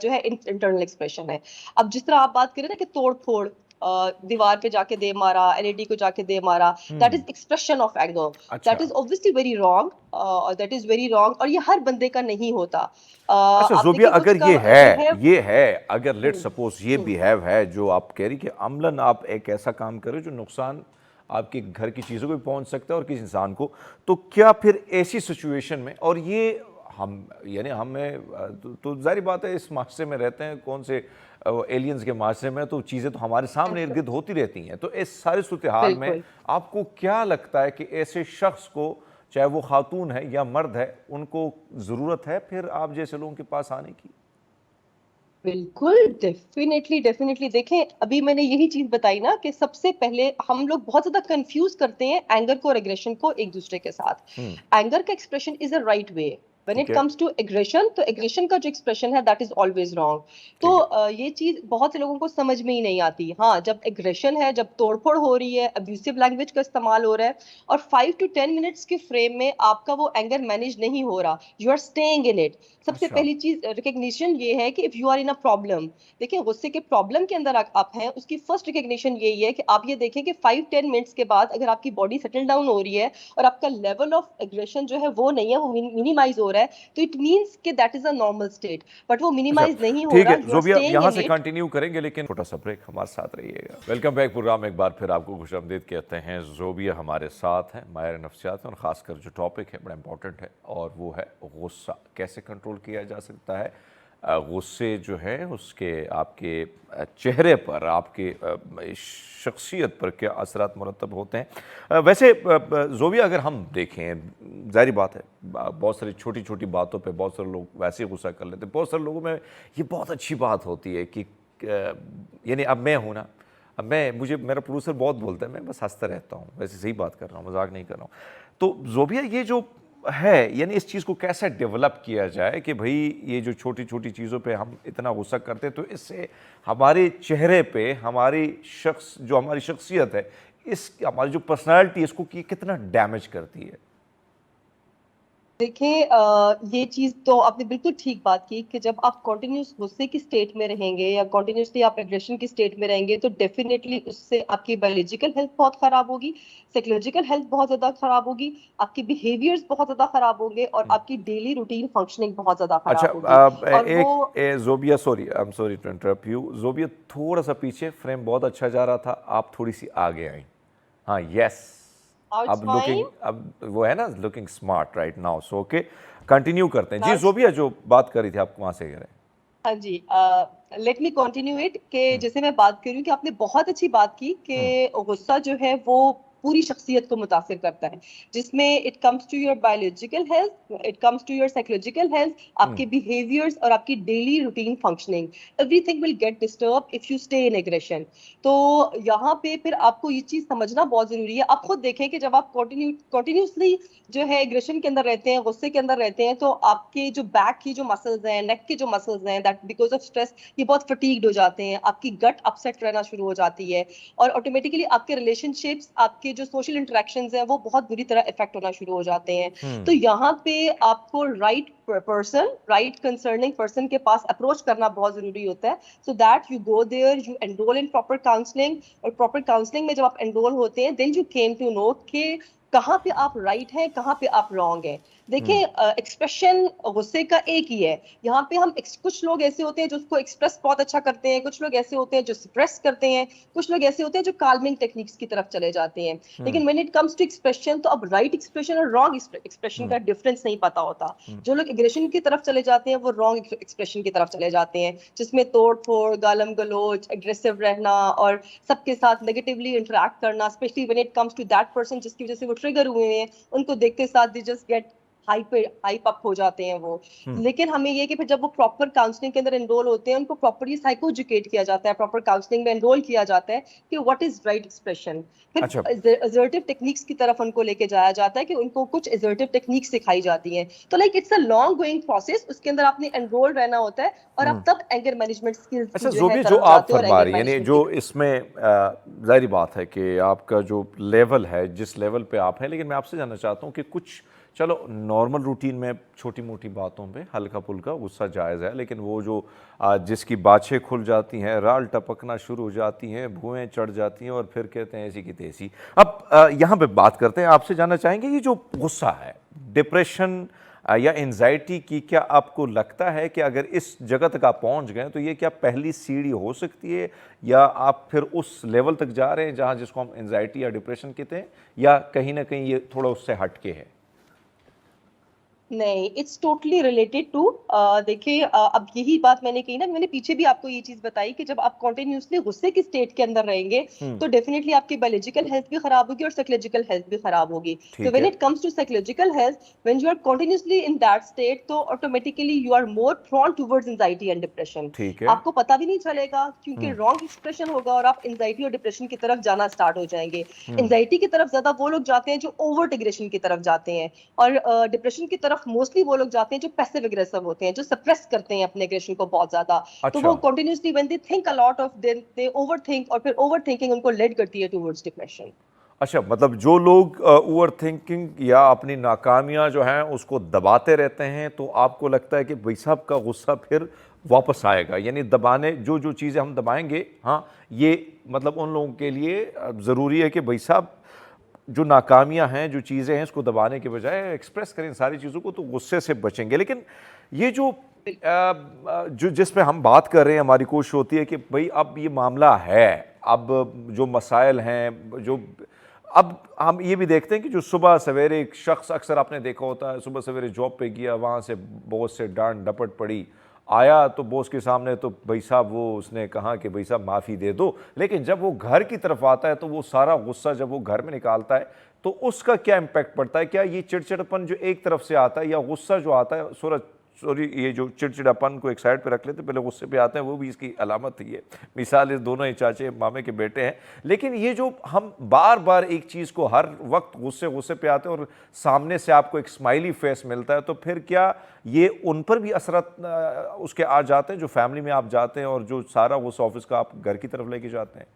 جو ہے انٹرنل ایکسپریشن ہے. اب جس طرح آپ بات کریں نا کہ توڑ پھوڑ, دیوار پہ جا کے دے مارا, ایل ای ڈی کو جا کے دے مارا, that is expression of anger, that is obviously very wrong, that is very wrong, اور یہ ہر بندے کا نہیں ہوتا. اچھا زوبیہ, اگر یہ ہے اگر لیٹ سپوز یہ بیہیو ہے جو آپ کہہ رہی کہ عملاً آپ ایک ایسا کام کریں جو نقصان آپ کے گھر کی چیزوں کو بھی پہنچ سکتا ہے اور کسی انسان کو, تو کیا پھر ایسی سچویشن میں, اور یہ ہم یعنی ہمیں تو ظاہری بات ہے اس معاشرے میں رہتے ہیں, کون سے ایلینز کے معاشرے میں, تو چیزیں تو ہمارے سامنے ارد گرد ہوتی رہتی ہیں, تو اس سارے صورتحال میں آپ کو کیا لگتا ہے کہ ایسے شخص کو, چاہے وہ خاتون ہے یا مرد ہے, ان کو ضرورت ہے پھر آپ جیسے لوگوں کے پاس آنے کی؟ بالکل ڈیفینیٹلی. دیکھیں ابھی میں نے یہی چیز بتائی نا کہ سب سے پہلے ہم لوگ بہت زیادہ کنفیوز کرتے ہیں اینگر کو اور ایگریشن کو ایک دوسرے کے ساتھ. اینگر کا expression is a right way. when it comes to aggression, تو aggression کا جو ایکسپریشن ہے that is always wrong. تو یہ چیز بہت سے لوگوں کو سمجھ میں ہی نہیں آتی. ہاں جب aggression ہے, جب توڑ پھوڑ ہو رہی ہے, abusive language کا استعمال ہو رہا ہے, اور 5 to 10 منٹس کے فریم میں آپ کا وہ اینگر مینیج نہیں ہو رہا, you are staying in it. سب سے پہلی چیز ریکگنیشن یہ ہے کہ if you are in a problem, دیکھیں غصے کے پرابلم کے اندر آپ ہیں, اس کی فرسٹ ریکگنیشن یہی ہے کہ آپ یہ دیکھیں کہ 5-10 منٹس کے بعد اگر آپ کی باڈی سیٹل ڈاؤن ہو رہی ہے اور آپ کا لیول آف ایگریشن جو ہے وہ نہیں ہے, وہ منیمائز ہو رہا ہے, تو اٹ مینس کہ that is a normal state, but وہ منیمائز نہیں ہو رہا. زوبیہ یہاں سے کنٹینیو کریں گے, لیکن چھوٹا سا بریک, ہمارے ساتھ رہیے گا. ویلکم بیک پروگرام, ایک بار پھر آپ کو خوش آمدید کہتے ہیں. زوبیہ ہمارے ساتھ ہیں, ماہر نفسیات, اور خاص کر جو ٹاپک ہے بڑا امپورٹنٹ ہے, اور وہ ہے غصہ کیسے کنٹرول کیا جا سکتا ہے. غصے جو ہے اس کے آپ کے چہرے پر, آپ کے شخصیت پر کیا اثرات مرتب ہوتے ہیں. ویسے زوبیہ اگر ہم دیکھیں, ظاہری بات ہے بہت ساری چھوٹی چھوٹی باتوں پہ بہت سارے لوگ ویسے غصہ کر لیتے ہیں. بہت سارے لوگوں میں یہ بہت اچھی بات ہوتی ہے کہ یعنی اب میں ہوں نا, اب مجھے میرا پروڈیوسر بہت بولتا ہے, میں بس ہنستا رہتا ہوں, ویسے صحیح بات کر رہا ہوں, مذاق نہیں کر رہا ہوں. تو زوبیہ یہ جو ہے, یعنی اس چیز کو کیسے ڈیولپ کیا جائے کہ بھئی یہ جو چھوٹی چھوٹی چیزوں پہ ہم اتنا غصہ کرتے ہیں, تو اس سے ہمارے چہرے پہ ہماری جو ہماری شخصیت ہے, ہماری جو پرسنالٹی ہے, اس کو کتنا ڈیمیج کرتی ہے؟ دیکھیں یہ چیز تو آپ نے بالکل ٹھیک بات کی کہ جب آپ کنٹینیوس غصے کی اسٹیٹ میں رہیں گے یا کنٹینیوسلی آپ ایگریشن کی اسٹیٹ میں رہیں گے تو ڈیفینیٹلی اس سے آپ کی بایولوجیکل ہیلتھ بہت خراب ہوگی، سائیکولوجیکل ہیلتھ بہت زیادہ خراب ہوگی، آپ کی بیہیویئرز بہت زیادہ خراب ہوں گے اور آپ کی ڈیلی روٹین فنکشننگ بہت زیادہ اچھا خراب ہوگی. اور وہ Zubia, sorry I am sorry to interrupt you, Zubia تھوڑا سا پیچھے، فریم بہت اچھا جا رہا تھا، آپ تھوڑی سی آگے آئیں. ہاں یس، اٹس اب فائن. لوکنگ، اب وہ ہے نا looking smart right now. So okay continue کرتے ہیں. جی ناؤ زوبیہ جو بات کر رہی تھی آپ وہاں سے کہہ رہے ہیں. ہاں جی، لیٹ می کنٹینیو اٹ کہ جیسے میں بات کر رہی ہوں کہ آپ نے بہت اچھی بات کی کہ غصہ جو ہے وہ پوری شخصیت کو متاثر کرتا ہے، جس میں it comes to your biological health, it comes to your psychological health, آپ کے بیہیویئرز اور آپ کی daily routine functioning, every thing will get disturb if you stay in aggression. تو یہاں پہ پھر آپ کو یہ چیز سمجھنا بہت ضروری ہے. آپ خود دیکھیں کہ جب آپ کنٹینیوسلی جو ہے ایگریشن کے اندر رہتے ہیں، غصے کے اندر رہتے ہیں، تو آپ کے جو بیک کی جو مسلز ہیں، نیک کے جو مسلز ہیں، دیٹ بیکاز آف اسٹریس یہ بہت فٹیگڈ ہو جاتے ہیں، آپ کی گٹ اپسیٹ رہنا شروع ہو جاتی ہے اور آٹومیٹیکلی آپ کے ریلیشن شپس، آپ کے جو سوشل انٹریکشنز ہیں وہ بہت بری طرح افیکٹ ہونا شروع ہو جاتے ہیں. تو یہاں پہ آپ کو right person, right concerning person کے پاس اپروچ کرنا بہت ضروری ہوتا ہے. So that you go there, you enroll in proper counselling, اور پراپر کاؤنسلنگ میں جب آپ انرول ہوتے ہیں then you came to know کہ کہاں پہ آپ رائٹ ہیں، کہاں پہ آپ رانگ ہیں. دیکھیں ایکسپریشن غصے کا ایک ہی ہے. یہاں پہ ہم کچھ لوگ ایسے ہوتے ہیں جو اس کو ایکسپریس بہت اچھا کرتے ہیں، کچھ لوگ ایسے ہوتے ہیں جو سپریس کرتے ہیں، کچھ لوگ ایسے ہوتے ہیں جو کالمنگ ٹیکنیکس کی طرف چلے جاتے ہیں. لیکن when it comes to expression تو اب رائٹ ایکسپریشن اور رانگ ایکسپریشن کا ڈفرنس نہیں پتا ہوتا. جو لوگ ایگریشن کی طرف چلے جاتے ہیں وہ رانگ ایکسپریشن کی طرف چلے جاتے ہیں، جس میں توڑ پھوڑ، گالم گلوچ، اگریسو رہنا اور سب کے ساتھ نیگیٹیولی انٹریکٹ کرنا، especially when it comes to that person جس کی وجہ سے وہ ٹریگر ہوئے ہیں، ان کو دیکھتے ساتھ they just get ہائپ اپ ہو جاتے ہیں وہ. لیکن ہمیں یہ کہ پھر جب وہ پراپر کاؤنسلنگ کے اندر انرول ہوتے ہیں، ان کو پراپرلی سائیکو ایجوکیٹ کیا جاتا ہے، پراپر کاؤنسلنگ میں انرول کیا جاتا ہے کہ واٹ از رائٹ ایکسپریشن. اچھا پھر ایزرٹیو ٹیکنیکس کی طرف ان کو لے کے جایا جاتا ہے کہ ان کو کچھ ایزرٹیو ٹیکنیکس سکھائی جاتی ہیں. تو like it's a long going process, اس کے اندر آپ نے انرول رہنا ہوتا ہے اور آپ تب اینگر مینجمنٹ اسکلز کی اچھا جو ہے زوبیہ، جو طرف آپ جاتے ہو اور فرما اینگر رہی ہیں یعنی مینجمنٹ جو کی. اس میں ظاہری بات ہے کہ آپ کا جو لیول ہے، جس لیول پہ آپ ہیں، لیکن میں آپ سے جاننا چاہتا ہوں کہ کچھ چلو نارمل روٹین میں چھوٹی موٹی باتوں پہ ہلکا پھلکا غصہ جائز ہے، لیکن وہ جو جس کی باچھیں کھل جاتی ہیں، رال ٹپکنا شروع ہو جاتی ہیں، بھوئیں چڑھ جاتی ہیں اور پھر کہتے ہیں ایسی کی تیسی. اب یہاں پہ بات کرتے ہیں، آپ سے جاننا چاہیں گے یہ جو غصہ ہے، ڈپریشن یا انزائٹی کی، کیا آپ کو لگتا ہے کہ اگر اس جگہ تک آپ پہنچ گئے تو یہ کیا پہلی سیڑھی ہو سکتی ہے، یا آپ پھر اس لیول تک جا رہے ہیں جہاں جس کو ہم انزائٹی یا ڈپریشن کہتے ہیں، یا کہیں نہ کہیں یہ تھوڑا اس سے ہٹ کے ہے؟ نہیں، اٹس ٹوٹلی ریلیٹڈ ٹو، دیکھیے اب یہی بات میں نے کہی نا، میں نے پیچھے بھی آپ کو یہ چیز بتائی کہ جب آپ کنٹینیوسلی غصے کی اسٹیٹ کے اندر رہیں گے تو ڈیفینیٹلی آپ کی بایولوجیکل ہیلتھ بھی خراب ہوگی اور سائیکولوجیکل ہیلتھ بھی خراب ہوگی. تو ٹھیک وین ہے. It comes to psychological health, when you are continuously in that state تو automatically you are more prone towards anxiety and depression. ٹھیک ہے. آپ کو پتہ بھی نہیں چلے گا کیونکہ رانگ ایکسپریشن ہوگا اور آپ انزائٹی اور ڈپریشن کی طرف جانا اسٹارٹ ہو جائیں گے. انزائٹی کی طرف زیادہ وہ لوگ جاتے ہیں جو اوور ایگریشن کی طرف جاتے ہیں، اور ڈپریشن کی طرف موسٹلی وہ لوگ جاتے ہیں جو پیسو اگریسو ہوتے ہیں، جو سپریس کرتے ہیں اپنے اگریشن کو بہت زیادہ. تو وہ اچھا continuously when they think a lot of they overthink، اور پھر اوور تھنکنگ ان کو لیڈ کرتی ہے ٹوورڈز ڈپریشن. اچھا، مطلب جو لوگ اوور تھنکنگ یا اپنی ناکامیاں جو ہیں اس کو دباتے رہتے ہیں، تو آپ کو لگتا ہے کہ بھائی صاحب کا غصہ پھر واپس آئے گا، یعنی دبانے جو چیزیں ہم دبائیں گے، ہاں یہ مطلب ان لوگوں کے لیے ضروری ہے کہ بھائی صاحب جو ناکامیاں ہیں، جو چیزیں ہیں، اس کو دبانے کے بجائے ایکسپریس کریں ساری چیزوں کو، تو غصے سے بچیں گے. لیکن یہ جو جس پہ ہم بات کر رہے ہیں، ہماری کوشش ہوتی ہے کہ بھئی اب یہ معاملہ ہے، اب جو مسائل ہیں، جو اب ہم یہ بھی دیکھتے ہیں کہ جو صبح سویرے ایک شخص، اکثر آپ نے دیکھا ہوتا ہے، صبح سویرے جاب پہ گیا، وہاں سے باس سے ڈانٹ ڈپٹ پڑی، آیا تو باس کے سامنے تو بھائی صاحب وہ اس نے کہا کہ بھائی صاحب معافی دے دو، لیکن جب وہ گھر کی طرف آتا ہے تو وہ سارا غصہ جب وہ گھر میں نکالتا ہے تو اس کا کیا امپیکٹ پڑتا ہے؟ کیا یہ چڑچڑپن جو ایک طرف سے آتا ہے، یا غصہ جو آتا ہے، سوری یہ جو چڑچڑاپن کو ایک سائڈ پہ رکھ لیتے پہلے غصے پہ آتے ہیں، وہ بھی اس کی علامت ہی ہے. مثال اس دونوں ہی چاچے مامے کے بیٹے ہیں، لیکن یہ جو ہم بار بار ایک چیز کو ہر وقت غصے پہ آتے ہیں اور سامنے سے آپ کو ایک اسمائلی فیس ملتا ہے، تو پھر کیا یہ ان پر بھی اثرات اس کے آ جاتے ہیں جو فیملی میں آپ جاتے ہیں اور جو سارا غصہ آفس کا آپ گھر کی طرف لے کے جاتے ہیں؟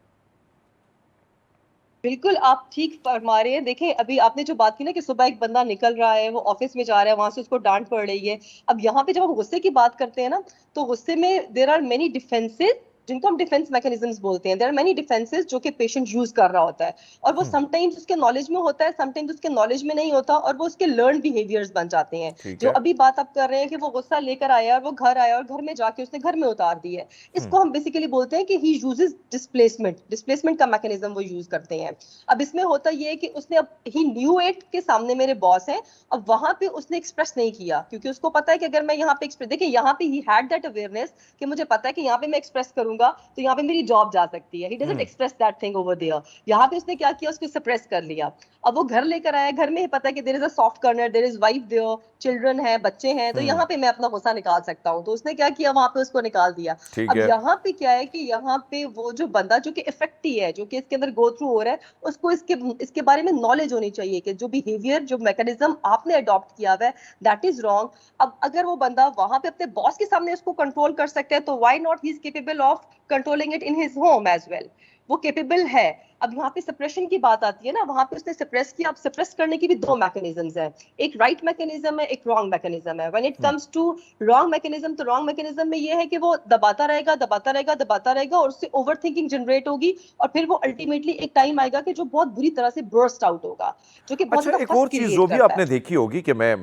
بالکل آپ ٹھیک فرما رہے ہیں. دیکھیں ابھی آپ نے جو بات کی نا کہ صبح ایک بندہ نکل رہا ہے, وہ آفس میں جا رہا ہے, وہاں سے اس کو ڈانٹ پڑ رہی ہے. اب یہاں پہ جب ہم غصے کی بات کرتے ہیں نا, تو غصے میں دیر آر مینی ڈیفینسز, جن کو ہم ڈیفینس میکینزمز بولتے ہیں. دیر آر مینی ڈیفینسز جو کہ پیشنٹ یوز کر رہا ہوتا ہے, اور وہ سم ٹائمز اس کے نالج میں ہوتا ہے, سم ٹائمز اس کے نالج میں نہیں ہوتا, اور وہ اس کے لرن بیہیویئرز بن جاتے ہیں. ٹھیک جو ہے. ابھی بات آپ کر رہے ہیں کہ وہ غصہ لے کر آیا اور وہ گھر آیا, اور گھر میں جا کے اس نے گھر میں اتار دی ہے, اس کو ہم بیسیکلی بولتے ہیں کہ ہی یوزز ڈسپلیسمنٹ کا میکینزم وہ یوز کرتے ہیں. اب اس میں ہوتا یہ ہے کہ اس نے اب ہی نیو اٹ کے سامنے میرے باس ہیں, اب وہاں پہ اس نے ایکسپریس نہیں کیا, کیونکہ اس کو پتا ہے کہ اگر میں یہاں پہ دیکھیں یہاں پہ ہی ہیڈ دیٹ اویئرنیس کہ مجھے پتا ہے کہ یہاں پہ میں ایکسپریس کروں گا تو یہاں پہ میری جاب جا سکتی ہے. He doesn't express that thing over there. یہاں پہ اس نے کیا کیا, اس کو سپریس کر لیا. اب وہ گھر لے کر آیا, گھر میں ہی پتا ہے کہ there is a soft corner, there is wife there, children ہے, بچے ہیں, تو یہاں پہ میں اپنا غصہ نکال سکتا ہوں. تو اس نے کیا کیا, وہاں پہ اس کو نکال دیا. ٹھیک اب ہے. یہاں پہ کیا ہے کہ یہاں پہ وہ جو بندہ جو کہ افیکٹی ہے, جو کہ اس کے اندر گو تھرو ہو رہا ہے, اس کو اس کے بارے میں نالج ہونی چاہیے کہ جو بیہیویئر, جو میکینزم آپ نے اڈاپٹ کیا ہوا ہے دیٹ از رانگ. اب اگر وہ بندہ وہاں پہ اپنے باس کے سامنے اس کو کنٹرول کر سکتا ہے, تو why not he is capable of controlling it in his home as well. وہ کیپیبل ہے. اب یہاں پہ سپریشن کی بات آتی ہے نا, وہاں پہ اس نے سپریس کیا. اب سپریس کرنے کی بھی دو میکینزمز ہیں, ایک رائٹ میکینزم ہے, ایک رانگ میکینزم ہے. When it comes to wrong mechanism, تو رانگ میکینزم میں یہ ہے کہ وہ دباتا رہے گا, دباتا رہے گا, دباتا رہے گا, اور اس سے اوور تھنکنگ جنریٹ ہوگی, اور پھر وہ الٹیمیٹلی ایک ٹائم آئے گا کہ جو بہت بری طرح سے برسٹ آؤٹ ہوگا, جو کہ بہت اچھا زیادہ ایک فس اور چیز کریٹ جو بھی کرتا آپ ہے. نے دیکھی ہوگی کہ میں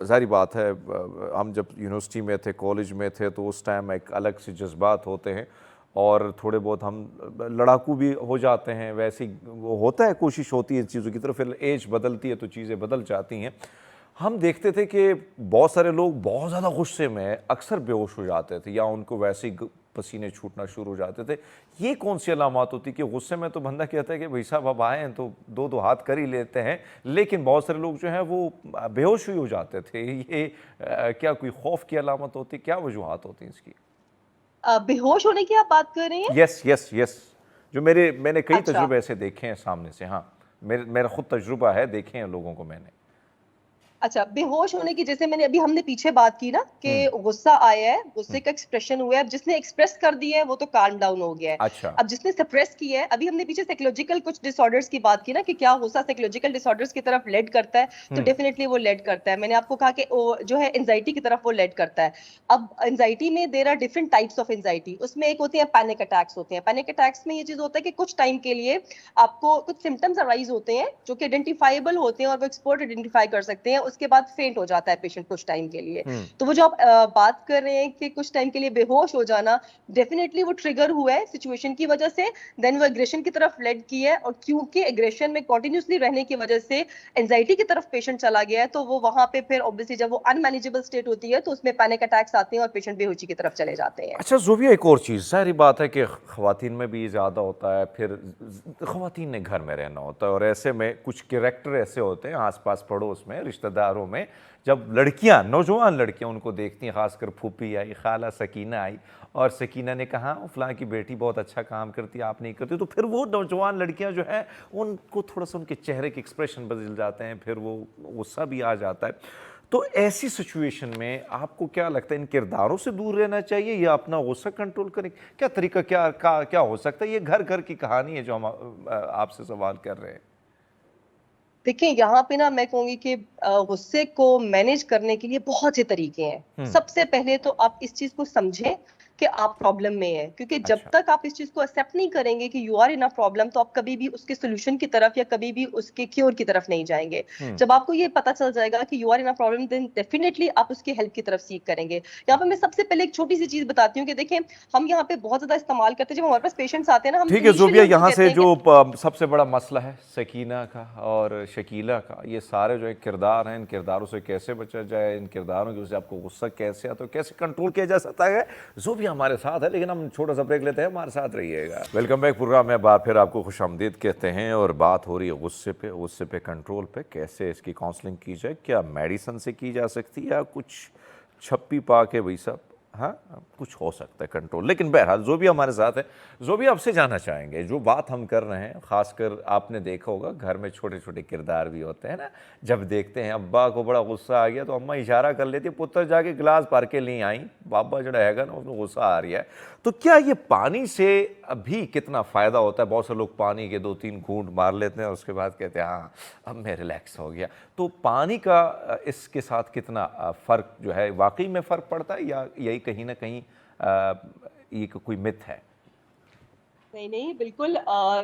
ظاہری بات ہے, ہم جب یونیورسٹی میں تھے, کالج میں تھے, تو اس ٹائم ایک الگ سے جذبات ہوتے ہیں, اور تھوڑے بہت ہم لڑاکو بھی ہو جاتے ہیں. ویسے وہ ہوتا ہے, کوشش ہوتی ہے ان چیزوں کی طرف, پھر ایج بدلتی ہے تو چیزیں بدل جاتی ہیں. ہم دیکھتے تھے کہ بہت سارے لوگ بہت زیادہ غصے میں اکثر بے ہوش ہو جاتے تھے, یا ان کو ویسے ہی پسینے چھوٹنا شروع ہو جاتے تھے. یہ کون سی علامات ہوتی کہ غصے میں تو بندہ کہتا ہے کہ بھائی صاحب اب آئے ہیں تو دو ہاتھ کر ہی لیتے ہیں, لیکن بہت سارے لوگ جو ہیں وہ بے ہوش ہی ہو جاتے تھے. یہ کیا کوئی خوف کی علامت ہوتی, کیا وجوہات ہوتی ہیں اس کی؟ بے ہوش ہونے کی آپ بات کر رہے ہیں؟ یس یس یس, جو میں نے کئی اچھا تجربے ایسے دیکھے ہیں سامنے سے. ہاں, میرا خود تجربہ ہے, دیکھے ہیں لوگوں کو میں نے. اچھا, بے ہوش ہونے کی, جیسے میں نے ابھی ہم نے پیچھے بات کی نا کہ غصہ آیا ہے, غصے کا ایکسپریشن ہوا ہے, اب جس نے ایکسپریس کر دیا ہے وہ تو کالم ڈاؤن ہو گیا ہے. اچھا. اب جس نے سپریس کیا ہے, ابھی ہم نے پیچھے سائیکولوجیکل کچھ ڈس آرڈرز کی بات کی نا کہ کیا غصہ سائیکولوجیکل ڈس آرڈرز کی طرف لیڈ کرتا ہے, تو ڈیفینیٹلی وہ لیڈ کرتا ہے. میں نے آپ کو کہا کہ جو ہے انزائٹی کی طرف وہ لیڈ کرتا ہے. اب انزائٹی میں there are different types of anxiety. اس میں ایک ہوتی ہے پینک اٹیکس ہوتے ہیں. پینک اٹیکس میں یہ چیز ہوتا ہے کہ کچھ ٹائم کے لیے آپ کو کچھ سمٹمز ارائز ہوتے ہیں جو کہ آئیڈینٹیفائبل ہوتے ہیں, اور وہ ایکسپرٹ آئیڈینٹیفائی کر سکتے ہیں. اس کے بعد فینٹ ہو جاتا ہے پیشنٹ کچھ ٹائم کے لیے. تو وہ جو آپ بات کر رہے ہیں کہ کچھ ٹائم کے لیے بے ہوش ہو جانا, ڈیفینیٹلی وہ ٹریگر ہوا ہے سچویشن کی وجہ سے, دین وہ ایگریشن کی طرف لیڈ کی ہے, اور کیونکہ ایگریشن میں کنٹینیوسلی رہنے کی وجہ سے اینزائٹی کی طرف پیشنٹ چلا گیا ہے, تو وہ وہاں پہ پھر obviously جب وہ ان مینیجیبل اسٹیٹ ہوتی ہے تو اس میں پینک اٹیکس آتے ہیں اور پیشنٹ بے ہوشی کی طرف چلے جاتے ہیں. اچھا زوبیہ, ایک اور چیز, ظاہری بات ہے کہ خواتین میں بھی یہ زیادہ ہوتا ہے, پھر خواتین نے گھر میں رہنا ہوتا ہے, اور ایسے میں کچھ کریکٹر ایسے ہوتے ہیں آس پاس پڑوس میں, رشتہ داروں میں, جب لڑکیاں, نوجوان لڑکیاں ان کو دیکھتی ہیں, خاص کر پھوپھی آئی, خالہ سکینہ آئی, اور سکینہ نے کہا فلاں کی بیٹی بہت اچھا کام کرتی ہے, آپ نہیں کرتی, تو پھر وہ نوجوان لڑکیاں جو ہیں ان کو تھوڑا سا ان کے چہرے کے ایکسپریشن بدل جاتے ہیں, پھر وہ غصہ بھی آ جاتا ہے. تو ایسی سچویشن میں آپ کو کیا لگتا ہے, ان کرداروں سے دور رہنا چاہیے یا اپنا غصہ کنٹرول کریں, کیا طریقہ کیا ہو سکتا ہے؟ یہ گھر گھر کی کہانی ہے جو ہم آپ سے سوال کر رہے ہیں. دیکھیں یہاں پہ نا میں کہوں گی کہ غصے کو مینیج کرنے کے لیے بہت سے طریقے ہیں. سب سے پہلے تو آپ اس چیز کو سمجھیں کہ آپ پرابلم میں ہیں, کیونکہ جب تک آپ اس چیز کو ایکسیپٹ نہیں کریں گے کہ you are in a problem, تو آپ کبھی بھی اس کے سولوشن کی طرف یا کبھی بھی اس کے کیور کی طرف نہیں جائیں گے. جب آپ کو یہ پتہ چل جائے گا کہ you are in a problem, then definitely آپ اس کی ہیلپ کی طرف سیکھ کریں گے. یہاں پہ میں سب سے پہلے ایک چھوٹی سی چیز بتاتی ہوں کہ دیکھیں ہم یہاں پہ بہت زیادہ استعمال کرتے ہیں, جب ہمارے پاس پیشنٹس آتے ہیں نا, ہم ٹھیک ہے زوبیہ, یہاں سے جو سب سے بڑا مسئلہ ہے سکینہ کا اور شکیلہ کا, یہ سارے جو کردار ہیں, ان کرداروں سے کیسے بچا جائے, ان کرداروں کی وجہ سے آپ کو غصہ کیسے آتا ہے, کیسے کنٹرول کیا جا سکتا ہے. زوبیہ ہمارے ساتھ ہے, لیکن ہم چھوٹا سا بریک لیتے ہیں, ہمارے ساتھ رہیے گا. ویلکم بیک پروگرام میں بار پھر آپ کو خوش آمدید کہتے ہیں, اور بات ہو رہی ہے غصے پہ کنٹرول پہ, کیسے اس کی کاؤنسلنگ کی جائے, کیا میڈیسن سے کی جا سکتی ہے یا کچھ چھپی پا کے بھائی صاحب ہاں کچھ ہو سکتا ہے کنٹرول، لیکن بہرحال جو بھی ہمارے ساتھ ہے، جو بھی آپ سے جاننا چاہیں گے، جو بات ہم کر رہے ہیں، خاص کر آپ نے دیکھا ہوگا گھر میں چھوٹے چھوٹے کردار بھی ہوتے ہیں نا، جب دیکھتے ہیں ابا کو بڑا غصہ آ گیا تو اماں اشارہ کر لیتی ہے پتر جا کے گلاس بھر کے لے آئیں، بابا جو ہے گا نا اس میں غصہ آ رہی ہے. تو کیا یہ پانی سے ابھی کتنا فائدہ ہوتا ہے؟ بہت سے لوگ پانی کے 2-3 گھونٹ مار لیتے ہیں اور اس کے بعد کہتے ہیں ہاں اب میں ریلیکس ہو گیا. تو پانی کا اس کے ساتھ کتنا فرق جو ہے، واقعی میں فرق پڑتا ہے یا یہی کہیں نہ کہیں یہ کوئی مت ہے؟ نہیں بالکل،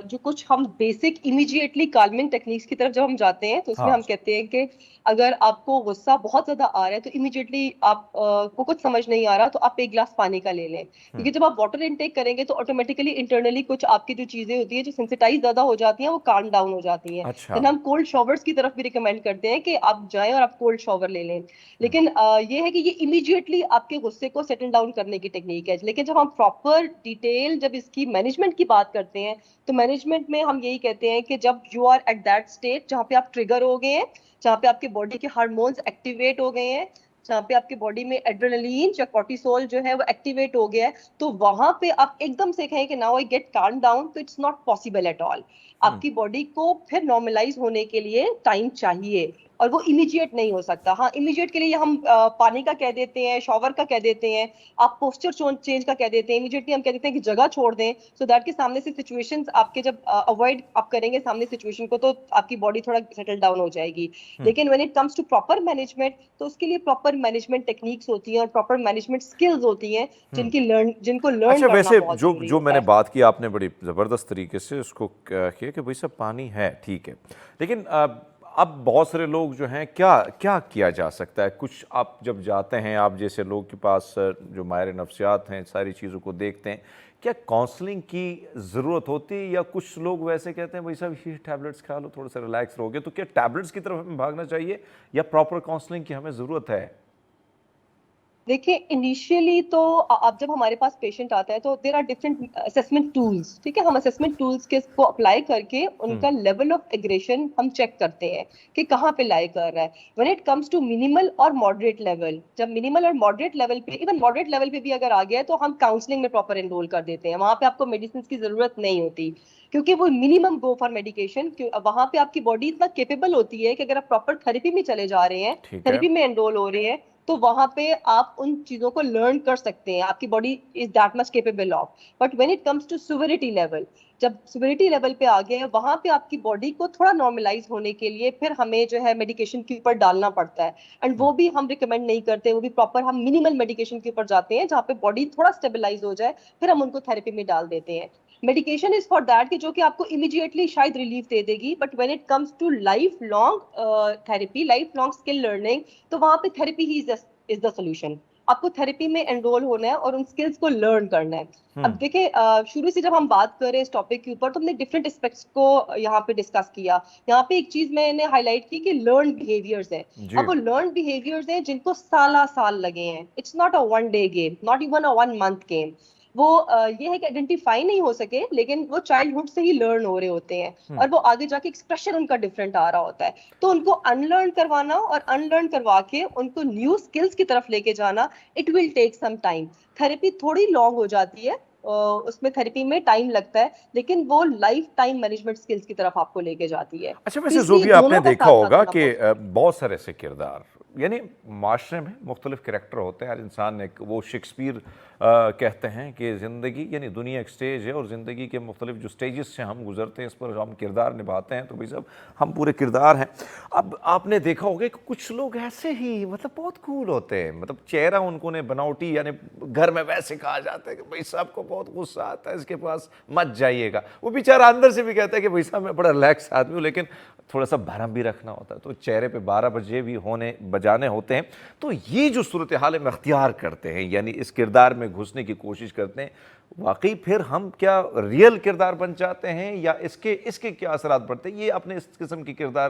جو کچھ ہم بیسک امیڈیٹلی کالمنگ ٹیکنیکس کی طرف جب ہم جاتے ہیں تو اس میں ہاں ہم کہتے ہیں کہ اگر آپ کو غصہ بہت زیادہ آ رہا ہے تو امیڈیٹلی آپ کو کچھ سمجھ نہیں آ رہا تو آپ ایک گلاس پانی کا لے لیں، کیونکہ جب آپ واٹر انٹیک کریں گے تو آٹومیٹیکلی انٹرنلی کچھ آپ کی جو چیزیں ہوتی ہیں جو سینسیٹائز زیادہ ہو جاتی ہیں وہ کام ڈاؤن ہو جاتی ہیں. اچھا. دین ہم کولڈ شاورز کی طرف بھی ریکمینڈ کرتے ہیں کہ آپ جائیں اور آپ کولڈ شاور لے لیں. لیکن یہ ہے کہ یہ امیڈیٹلی آپ کے غصے کو سیٹل ڈاؤن کرنے کی ٹیکنیک ہے. لیکن جب ہم پراپر ڈیٹیل جب اس کی مینجمنٹ کی بات کرتے ہیں تو مینجمنٹ میں ہم یہی کہتے ہیں کہ جب you are at that state جہاں پہ آپ ٹریگر ہو گئے ہیں، جہاں پہ آپ کے باڈی کے ہارمونز ایکٹیویٹ ہو گئے ہیں، جہاں پہ آپ کے باڈی میں ایڈرینلین یا کورٹیسول جو ہے وہ ایکٹیویٹ ہو گیا ہے، تو وہاں پہ آپ ایک دم سے کہیں کہ now I get calm down, تو it's not possible at all. آپ کی باڈی کو پھر نارملائز ہونے کے لیے ٹائم چاہیے اور وہ امیڈیٹ نہیں ہو سکتا. ہاں امیڈیٹ کے لیے ہم پانی کا کہہ دیتے ہیں، شاور کا کہہ دیتے ہیں، آپ پوسچر چینج کا کہہ دیتے ہیں. امیڈیٹلی ہم کہہ دیتے ہیں کہ جگہ چھوڑ دیں سو دیٹ کہ سامنے سے سچویشنز آپ کے جب اوائڈ آپ کریں گے سامنے سچویشن کو تو آپ کی باڈی تھوڑا سیٹل ڈاؤن ہو جائے گی. لیکن when it comes to proper management تو اس کے لیے پراپر مینجمنٹ ٹیکنیکس ہوتی ہیں اور پراپر مینجمنٹ اسکلز ہوتی ہیں جن کو لرن اچھا کرنا ویسے بہت جو ضروری جو میں ہوتا نے ہے. بات کی آپ نے بڑی زبردست طریقے سے اس کو کیا کہ بھئی صاحب پانی ہے ٹھیک ہے، لیکن اب بہت سارے لوگ جو ہیں کیا کیا جا سکتا ہے؟ کچھ آپ جب جاتے ہیں، آپ جیسے لوگ کے پاس جو ماہر نفسیات ہیں ساری چیزوں کو دیکھتے ہیں، کیا کاؤنسلنگ کی ضرورت ہوتی ہے یا کچھ لوگ ویسے کہتے ہیں بھائی صاحب یہ ٹیبلٹس کھا لو تھوڑا سا ریلیکس رہو گے؟ تو کیا ٹیبلٹس کی طرف ہمیں بھاگنا چاہیے یا پراپر کاؤنسلنگ کی ہمیں ضرورت ہے؟ دیکھیں انیشیلی تو اب جب ہمارے پاس پیشنٹ آتا ہے تو there are different assessment tools, ٹھیک ہے، ہم اسیسمنٹ ٹولس کے کو اپلائی کر کے ان کا لیول آف ایگریشن ہم چیک کرتے ہیں کہ کہاں پہ لائی کر رہا ہے. When it comes to minimal اور ماڈریٹ لیول، جب منیمل اور ماڈریٹ لیول پہ، ایون ماڈریٹ لیول پہ بھی اگر آ گیا ہے تو ہم کاؤنسلنگ میں پراپر انرول کر دیتے ہیں. وہاں پہ آپ کو میڈیسنس کی ضرورت نہیں ہوتی کیونکہ وہ منیمم گو فار میڈیکیشن. وہاں پہ آپ کی باڈی اتنا کیپیبل ہوتی ہے کہ اگر آپ پراپر تھیریپی میں چلے جا رہے ہیں، ٹھیک ہے. تھیریپی میں انرول ہو رہے ہیں تو وہاں پہ آپ ان چیزوں کو لرن کر سکتے ہیں. آپ کی body is that much capable of. But when it comes to severity level, جب سیوریٹی لیول پہ آ گئے ہیں وہاں پہ آپ کی باڈی کو تھوڑا نارملائز ہونے کے لیے پھر ہمیں جو ہے میڈیکیشن کے اوپر ڈالنا پڑتا ہے. اینڈ وہ بھی ہم ریکمینڈ نہیں کرتے، وہ بھی پراپر ہم منیمل میڈیکیشن کے اوپر جاتے ہیں جہاں پہ باڈی تھوڑا اسٹیبلائز ہو جائے پھر ہم ان کو تھیراپی میں ڈال دیتے ہیں. میڈیکیشن از فار دیٹ کہ جو کہ آپ کو امیڈیٹلی شاید ریلیف دے دے گی، but when it comes to life long therapy, life long skill learning, تو وہاں پہ therapy he is the solution. آپ کو تھیراپی میں انرول ہونا ہے اور ان اسکلس کو لرن کرنا ہے. اب دیکھیں شروع سے جب ہم بات کر رہے ہیں اس ٹاپک کے اوپر تو ہم نے ڈفرینٹ اسپیکٹس کو یہاں پہ ڈسکس کیا. یہاں پہ ایک چیز میں نے ہائی لائٹ کی کہ لرن بیہیویئرز ہیں. اب وہ لرن بیہیویئرز ہیں جن کو سال لگے ہیں. It's not a one day game, not even a 1 month game. وہ یہ ہے کہ آئیڈینٹیفائی نہیں ہو سکے لیکن وہ چائلڈ ہوڈ سے ہی لرن ہو رہے ہوتے ہیں اور وہ آگے جا کے ایکسپریشن ان کا ڈفرینٹ آ رہا ہوتا ہے. تو ان کو ان لرن کروانا اور ان لرن کروا کے ان کو نیو اسکلس کی طرف لے کے جانا، it will take some time. Therapy تھوڑی لانگ ہو جاتی ہے، اس میں تھیراپی میں ٹائم لگتا ہے، لیکن وہ لائف ٹائم مینجمنٹ اسکلس کی طرف آپ کو لے کے جاتی ہے. اچھا تو ویسے اس جو لیے بھی آپ نے دونوں کا دیکھا ساتھ ساتھ ہوگا ہونا کہ بہت بہت سارے ایسے کردار یعنی معاشرے میں مختلف کریکٹر ہوتے ہیں. ہر انسان نے وہ شیکسپیئر کہتے ہیں کہ زندگی یعنی دنیا ایک سٹیج ہے اور زندگی کے مختلف جو سٹیجز سے ہم گزرتے ہیں اس پر ہم کردار نبھاتے ہیں. تو بھائی صاحب ہم پورے کردار ہیں. اب آپ نے دیکھا ہوگا کہ کچھ لوگ ایسے ہی مطلب بہت کول ہوتے ہیں، مطلب چہرہ ان کو نے بناوٹی یعنی گھر میں ویسے کہا جاتا ہے کہ بھائی صاحب کو بہت غصہ آتا ہے اس کے پاس مت جائیے گا. وہ بیچارہ اندر سے بھی کہتا ہے کہ بھائی صاحب میں بڑا ریلیکس آدمی ہوں، لیکن تھوڑا سا بھرم بھی رکھنا ہوتا ہے. تو چہرے پہ 12 بجے بھی بجانے ہوتے ہیں. تو یہ جو صورتحال ہم اختیار کرتے ہیں یعنی اس کردار میں گھسنے کی کوشش کرتے ہیں، واقعی پھر ہم کیا ریئل کردار بن جاتے ہیں یا اس کے کیا اثرات پڑتے ہیں؟ یہ اپنے اس قسم کی کردار،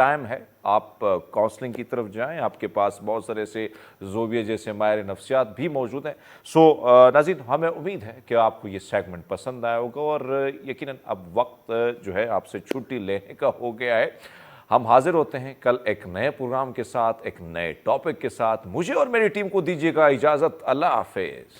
ٹائم ہے آپ کاؤنسلنگ کی طرف جائیں. آپ کے پاس بہت سارے سے زوبیہ جیسے ماہر نفسیات بھی موجود ہیں. سو ناظرین, ہمیں امید ہے کہ آپ کو یہ سیگمنٹ پسند آیا ہوگا, اور یقیناً اب وقت جو ہے آپ سے چھٹی لینے کا ہو گیا ہے. ہم حاضر ہوتے ہیں کل ایک نئے پروگرام کے ساتھ, ایک نئے ٹاپک کے ساتھ. مجھے اور میری ٹیم کو دیجیے گا اجازت. اللہ حافظ.